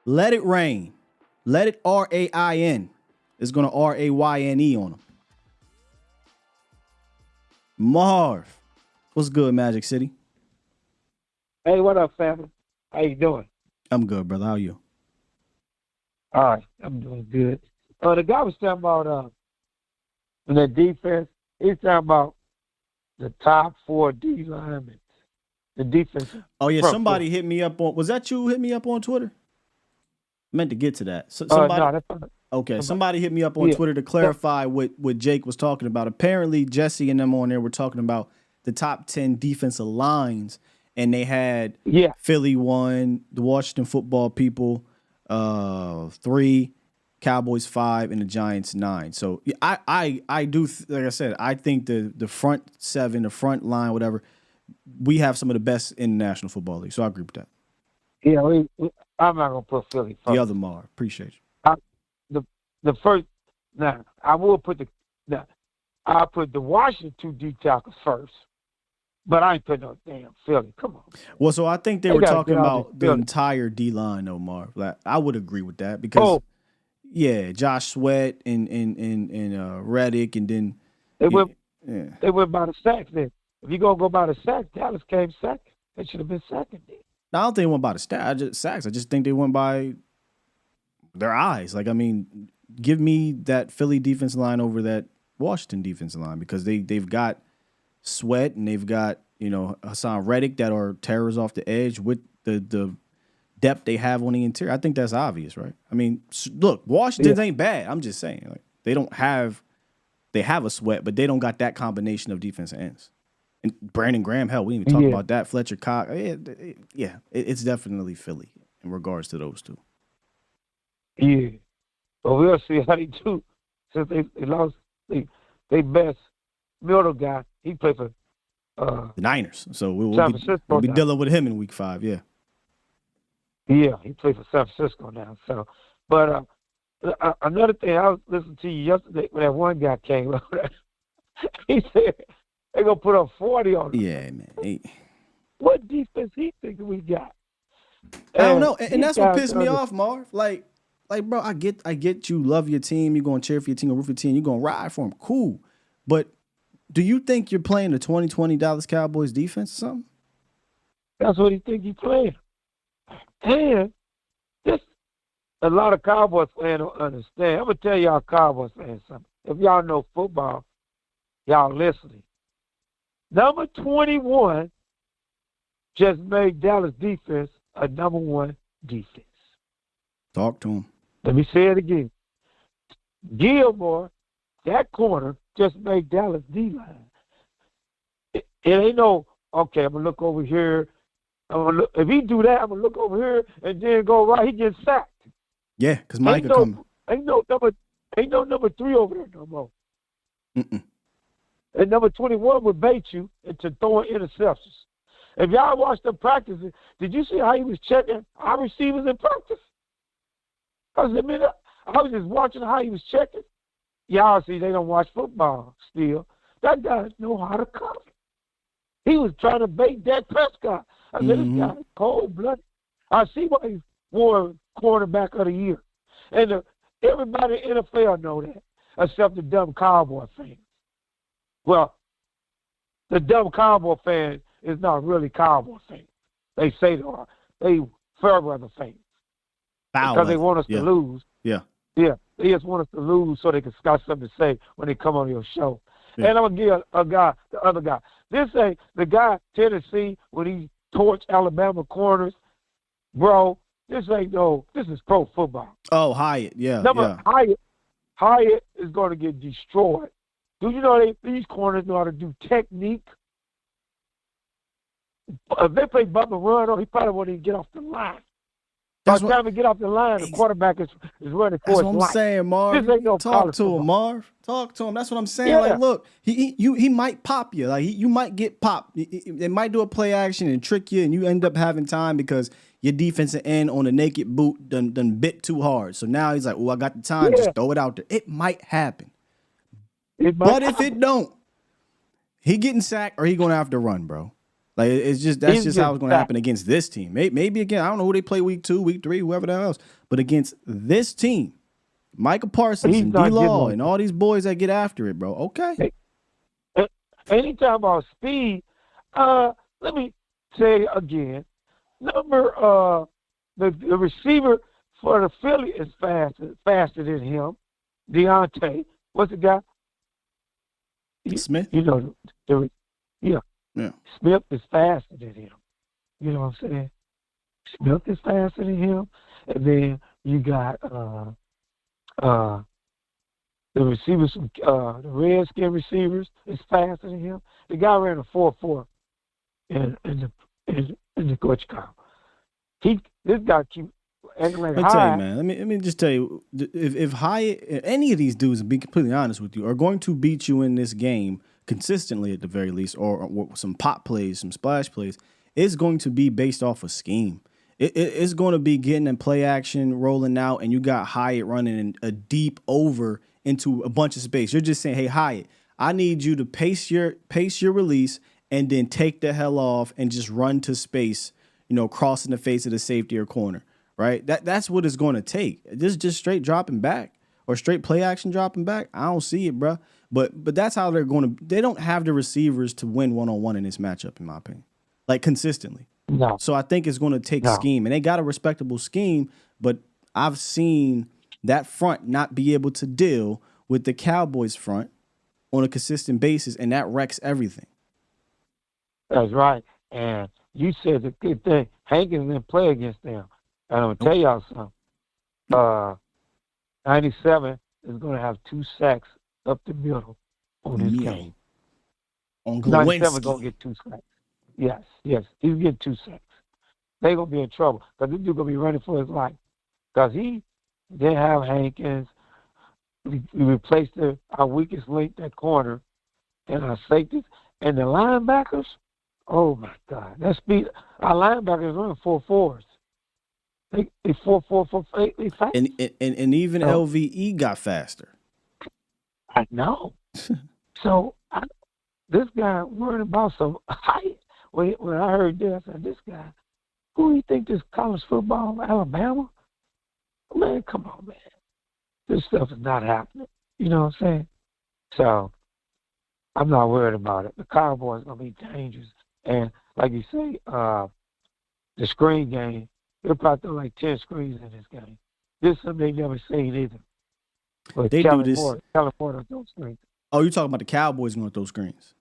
let it rain. Let it RAIN. It's going to RAYNE on them. Marv, what's good, Magic City? Hey, what up, family? How you doing? I'm good, brother. How are you? All right, I'm doing good. The guy was talking about in the defense. He's talking about the top 4 D linemen. The defense. Oh yeah, somebody hit me up on. Was that you who hit me up on Twitter? Meant to get to that. So somebody. Okay, somebody hit me up on Twitter to clarify what Jake was talking about. Apparently, Jesse and them on there were talking about the top 10 defensive lines, and they had Philly 1, the Washington Football People 3, Cowboys 5, and the Giants 9. So I do, like I said, I think the front 7, the front line, whatever, we have some of the best in the National Football League. So I agree with that. Yeah, I'm not gonna put Philly first. The other Mar, appreciate you. The first. Now I will put I'll put the Washington 2 D tackles first, but I ain't putting no damn Philly. Come on. Well, so I think they were talking about the entire D line, though, Marv. Like, I would agree with that because, Josh Sweat and Reddick, and then they went by the sacks. Then, if you gonna go by the sacks, Dallas came second. They should have been second. Then. I don't think they went by the sacks. I just think they went by their eyes. Like, I mean, give me that Philly defensive line over that Washington defensive line because they've got Sweat and they've got, Hassan Reddick that are terrors off the edge with the depth they have on the interior. I think that's obvious, right? I mean, look, Washington's ain't bad. I'm just saying, like, they have a Sweat, but they don't got that combination of defensive ends. And Brandon Graham, hell, we didn't even talk about that. Fletcher Cox, it's definitely Philly in regards to those two. Yeah, but we'll see how they do since they lost they best middle guy. He played for the Niners, so we'll be dealing with him in Week 5. Yeah. Yeah, he played for San Francisco now. So, but another thing, I was listening to you yesterday when that one guy came over. He said they're gonna put up 40 on him. Yeah, man. What defense he think we got? I don't know, and that's what pissed me off, Marv. Like, bro, I get you love your team. You're gonna cheer for your team, or root for your team. You're gonna ride for them, cool. But do you think you're playing the 2020 Dallas Cowboys defense or something? That's what he think he's playing. And a lot of Cowboys fans don't understand. I'm gonna tell y'all Cowboys fans something. If y'all know football, y'all listening. Number 21 just made Dallas defense a number 1 defense. Talk to him. Let me say it again. Gilmore, that corner, just made Dallas D-line. It ain't no, okay, I'm going to look over here. If he do that, I'm going to look over here and then go right. He gets sacked. Yeah, because Mike will come. Ain't no number 3 over there no more. Mm-mm. And number 21 would bait you into throwing interceptions. If y'all watched them practices, did you see how he was checking our receivers in practice? I was just watching how he was checking. Y'all see, they don't watch football still. That guy know how to cover. He was trying to bait Dak Prescott. I said, this guy is cold-blooded. I see why he's won quarterback of the year. And everybody in the NFL know that, except the dumb Cowboy fans. Well, the dumb Cowboy fan is not really Cowboy fans. They say they are. They Fairweather fans. Because they want us to lose. Yeah. Yeah. They just want us to lose so they can got something to say when they come on your show. Yeah. And I'm going to give the other guy. This ain't the guy, Tennessee, when he torched Alabama corners. Bro, this is pro football. Oh, Hyatt. Yeah. Hyatt is going to get destroyed. Do you know these corners know how to do technique? If they play Bubba run, or he probably won't even get off the line. By That's the what- time he get off the line, the quarterback is running for That's his what I'm life. saying, Marv. This ain't no Talk college to him, football. Marv. Talk to him. That's what I'm saying. Yeah. Like, look, he might pop you. Like, you might get popped. They might do a play action and trick you, and you end up having time because your defensive end on a naked boot done bit too hard. So now he's like, "Oh, I got the time. Yeah. Just throw it out there." It might happen. But if it don't, he getting sacked or he gonna have to run, bro. Like, that's just how it's going to happen against this team. Maybe again, I don't know who they play week 2, week 3, whoever the hell else. But against this team, Micah Parsons and D-Law and all these boys that get after it, bro. Okay. Anytime about speed, let me say again, the receiver for the Philly is faster than him. Deontay, what's the guy? Smith. You know, yeah. Yeah. Smith is faster than him. You know what I'm saying? Smith is faster than him. And then you got the receivers from the Redskin receivers is faster than him. The guy ran a 4.4 in the coach car. This guy keep acting like Let me high. tell you, man. Let me just tell you, if Hyatt, any of these dudes, to be completely honest with you, are going to beat you in this game consistently at the very least, or some pop plays, some splash plays, it's going to be based off of scheme. It's going to be getting in play action, rolling out, and you got Hyatt running a deep over into a bunch of space. You're just saying, hey, Hyatt, I need you to pace your release and then take the hell off and just run to space, crossing the face of the safety or corner, right? That's what it's going to take. Just straight dropping back or straight play action dropping back. I don't see it, bro. But that's how they're going to. They don't have the receivers to win one-on-one in this matchup, in my opinion, like consistently. No. So I think it's going to take scheme, and they got a respectable scheme. But I've seen that front not be able to deal with the Cowboys front on a consistent basis, and that wrecks everything. That's right. And you said the good thing. Hankins didn't play against them. And I'm going to tell y'all something. 97 is going to have 2 sacks up the middle on his game. On 97 going to get 2 sacks. Yes. He's getting 2 sacks. They're going to be in trouble because this dude going to be running for his life. Because he didn't have Hankins. We replaced our weakest link, that corner, and our safeties. And the linebackers, oh, my God. That speed. Our linebackers run 4.4s. They 4.4, they fast. And even LVE got faster. I know. So this guy worried about some height. When I heard this, I said, this guy, who do you think this college football, Alabama? Man, come on, man. This stuff is not happening. You know what I'm saying? So I'm not worried about it. The Cowboys are going to be dangerous. And like you say, the screen game, they'll probably throw like 10 screens in this game. This is something they never seen either. But They do this. California throw screens. Oh, you're talking about the Cowboys going to throw screens?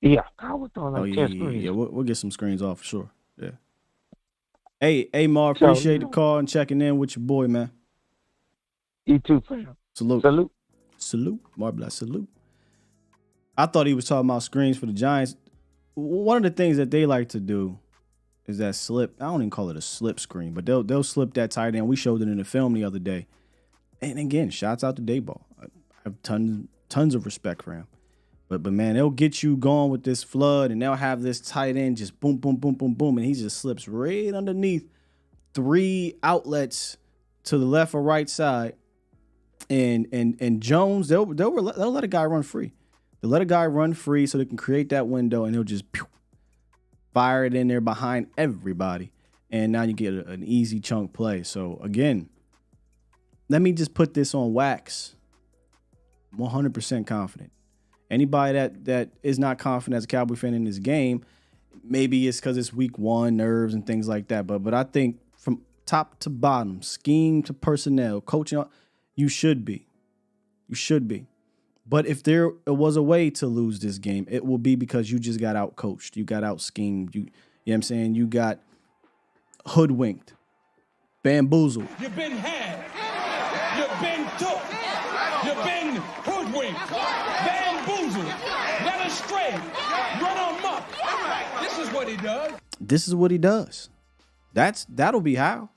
Yeah, I would throw like 10 screens. Yeah. We'll get some screens off for sure. Yeah. Hey, Mark, appreciate the call and checking in with your boy, man. You too, fam. Salute. Mark bless. Salute. I thought he was talking about screens for the Giants. One of the things that they like to do is that slip. I don't even call it a slip screen, but they'll slip that tight end. We showed it in the film the other day. And again, shouts out to Dayball. I have tons of respect for him. But man, they'll get you going with this flood, and they'll have this tight end just boom, boom, boom, boom, boom, and he just slips right underneath 3 outlets to the left or right side. And Jones, they'll let a guy run free. They'll let a guy run free so they can create that window, and he'll just fire it in there behind everybody. And now you get an easy chunk play. So again, let me just put this on wax. I'm 100% confident. Anybody that is not confident as a Cowboy fan in this game, maybe it's because it's week 1, nerves and things like that. But I think from top to bottom, scheme to personnel, coaching, you should be. You should be. But if there was a way to lose this game, it will be because you just got out coached. You got out schemed. You know what I'm saying? You got hoodwinked, bamboozled. You've been had. You've been took. You've been hoodwinked. hoodwinked, bamboozled, led astray, run amok. This is what he does. This is what he does. That'll be how.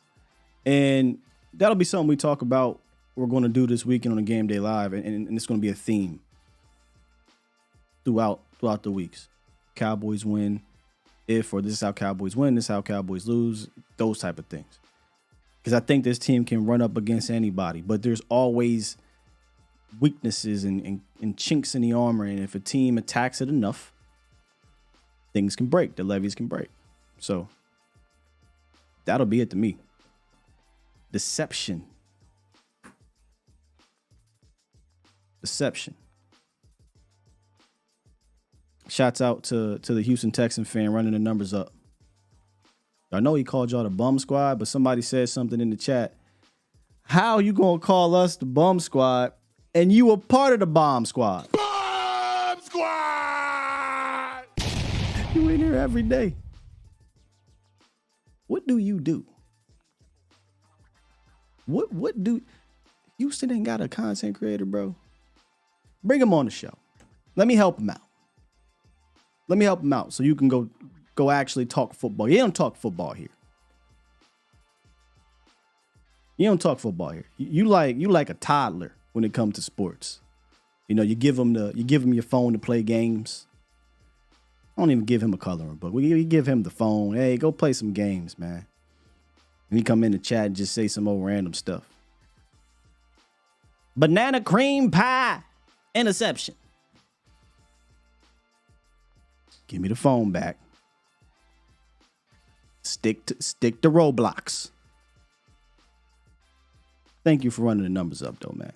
And that'll be something we talk about. We're going to do this weekend on the Game Day Live, and it's going to be a theme throughout the weeks. Cowboys win or this is how Cowboys win, this is how Cowboys lose, those type of things. Because I think this team can run up against anybody, but there's always weaknesses and chinks in the armor, and if a team attacks it enough, things can break. The levees can break. So that'll be it to me. Deception. Shouts out to the Houston Texan fan running the numbers up. I know he called y'all the bum squad, but somebody said something in the chat. How you gonna call us the bum squad and you were part of the bomb squad? Bomb squad! You in here every day. What do you do? What do Houston ain't got a content creator, bro? Bring him on the show. Let me help him out. So you can go actually talk football. You don't talk football here. You like a toddler when it comes to sports. You know, you give him your phone to play games. I don't even give him a coloring book. We give him the phone. Hey, go play some games, man. And he come in the chat and just say some old random stuff. Banana cream pie. Interception. Give me the phone back. Stick to Roblox. Thank you for running the numbers up, though, man.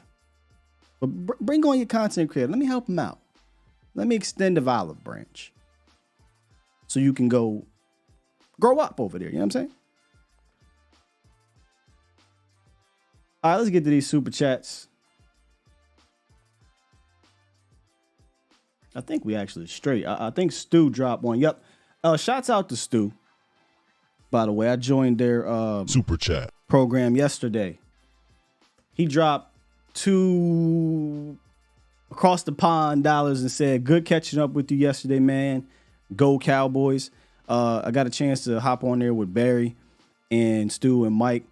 But bring on your content creator. Let me help him out. Let me extend the olive branch. So you can go grow up over there. You know what I'm saying? All right, let's get to these super chats. I think we actually straight. I think Stu dropped one. Yep. Shouts out to Stu. By the way, I joined their super chat program yesterday. He dropped $2 across the pond and said, "Good catching up with you yesterday, man. Go Cowboys." I got a chance to hop on there with Barry and Stu and Mike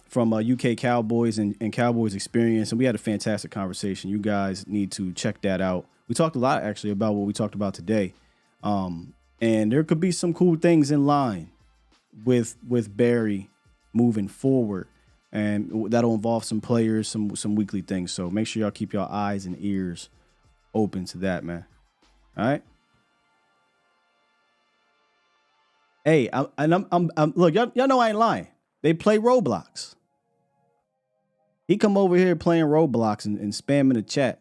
from UK Cowboys and Cowboys Experience, and we had a fantastic conversation. You guys need to check that out. We talked a lot, actually, about what we talked about today. And there could be some cool things in line with Barry moving forward. And that'll involve some players, some weekly things. So make sure y'all keep your eyes and ears open to that, man. All right? Hey, I'm look, y'all know I ain't lying. They play Roblox. He come over here playing Roblox and spamming the chat.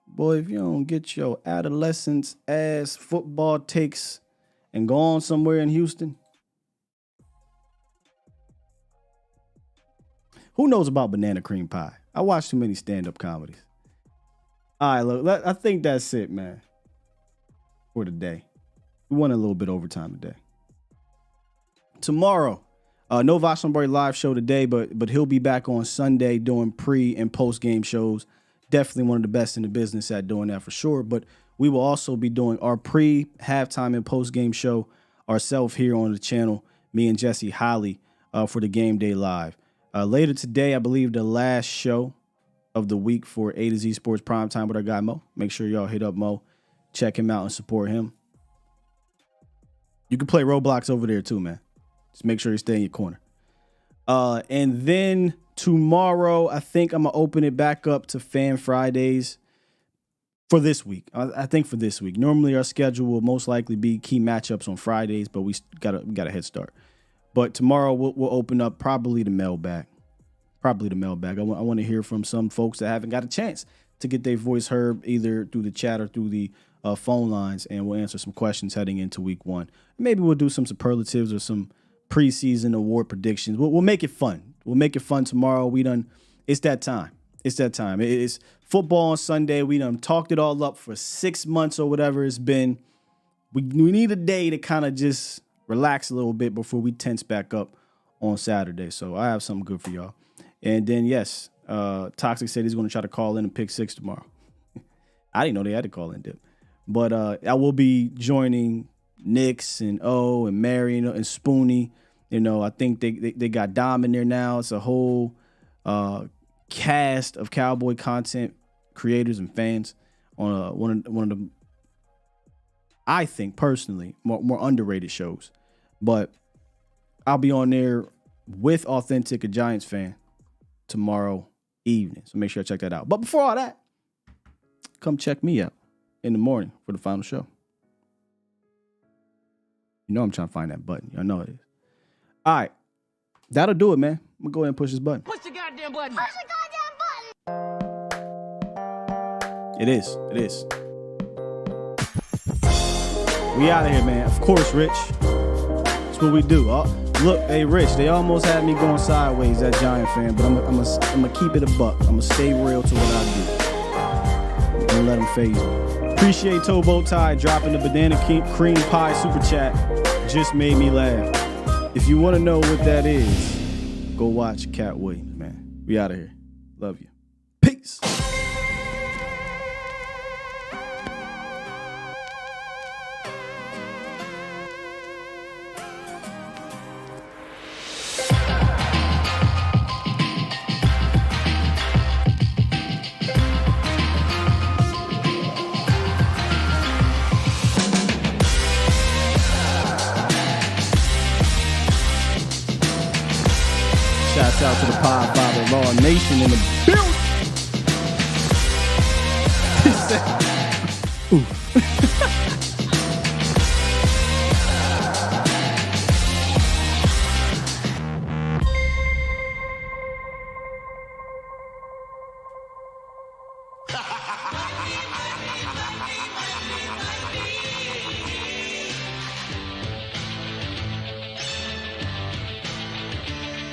Boy, if you don't get your adolescence ass football takes and go on somewhere in Houston. Who knows about banana cream pie? I watch too many stand-up comedies. All right, look, I think that's it, man, for today. We won a little bit overtime today. Tomorrow, no Vox Lumberry live show today, but he'll be back on Sunday doing pre- and post-game shows. Definitely one of the best in the business at doing that for sure. But we will also be doing our pre, halftime, and post-game show ourselves here on the channel, me and Jesse Holly, for the Game Day Live. Later today, I believe the last show of the week for A to Z Sports Primetime with our guy Mo. Make sure y'all hit up Mo, check him out, and support him. You can play Roblox over there too, man. Just make sure you stay in your corner. And then tomorrow, I think I'm going to open it back up to Fan Fridays for this week. I think for this week. Normally, our schedule will most likely be key matchups on Fridays, but we got a head start. But tomorrow, we'll open up probably the mailbag. I want to hear from some folks that haven't got a chance to get their voice heard either through the chat or through the phone lines, and we'll answer some questions heading into week one. Maybe we'll do some superlatives or some preseason award predictions. We'll make it fun. We'll make it fun tomorrow. It's that time. It's football on Sunday. We done talked it all up for 6 months or whatever it's been. We need a day to kind of just relax a little bit before we tense back up on Saturday. So I have something good for y'all. And then, yes, Toxic said he's going to try to call in and pick 6 tomorrow. I didn't know they had a call-in dip. But I will be joining Nix and O and Mary and Spoonie. I think they got Dom in there now. It's a whole cast of Cowboy content creators and fans on one of the, I think personally, more underrated shows. But I'll be on there with Authentic, a Giants fan, tomorrow evening. So make sure you check that out. But before all that, come check me out in the morning for the final show. I'm trying to find that button. Y'all know it is. All right. That'll do it, man. I'm going to go ahead and push this button. Push the goddamn button. It is. We out of here, man. Of course, Rich. That's what we do. Look, hey, Rich, they almost had me going sideways, that Giant fan, but I'm gonna keep it a buck. I'm gonna stay real to what I do. I'm gonna let them phase me. Appreciate Tobo Tie dropping the banana cream pie super chat. Just made me laugh. If you want to know what that is, go watch Cat Williams, man. We out of here. Love you. Peace. Shouts out to the Pod Father Law Nation in the building. Ooh.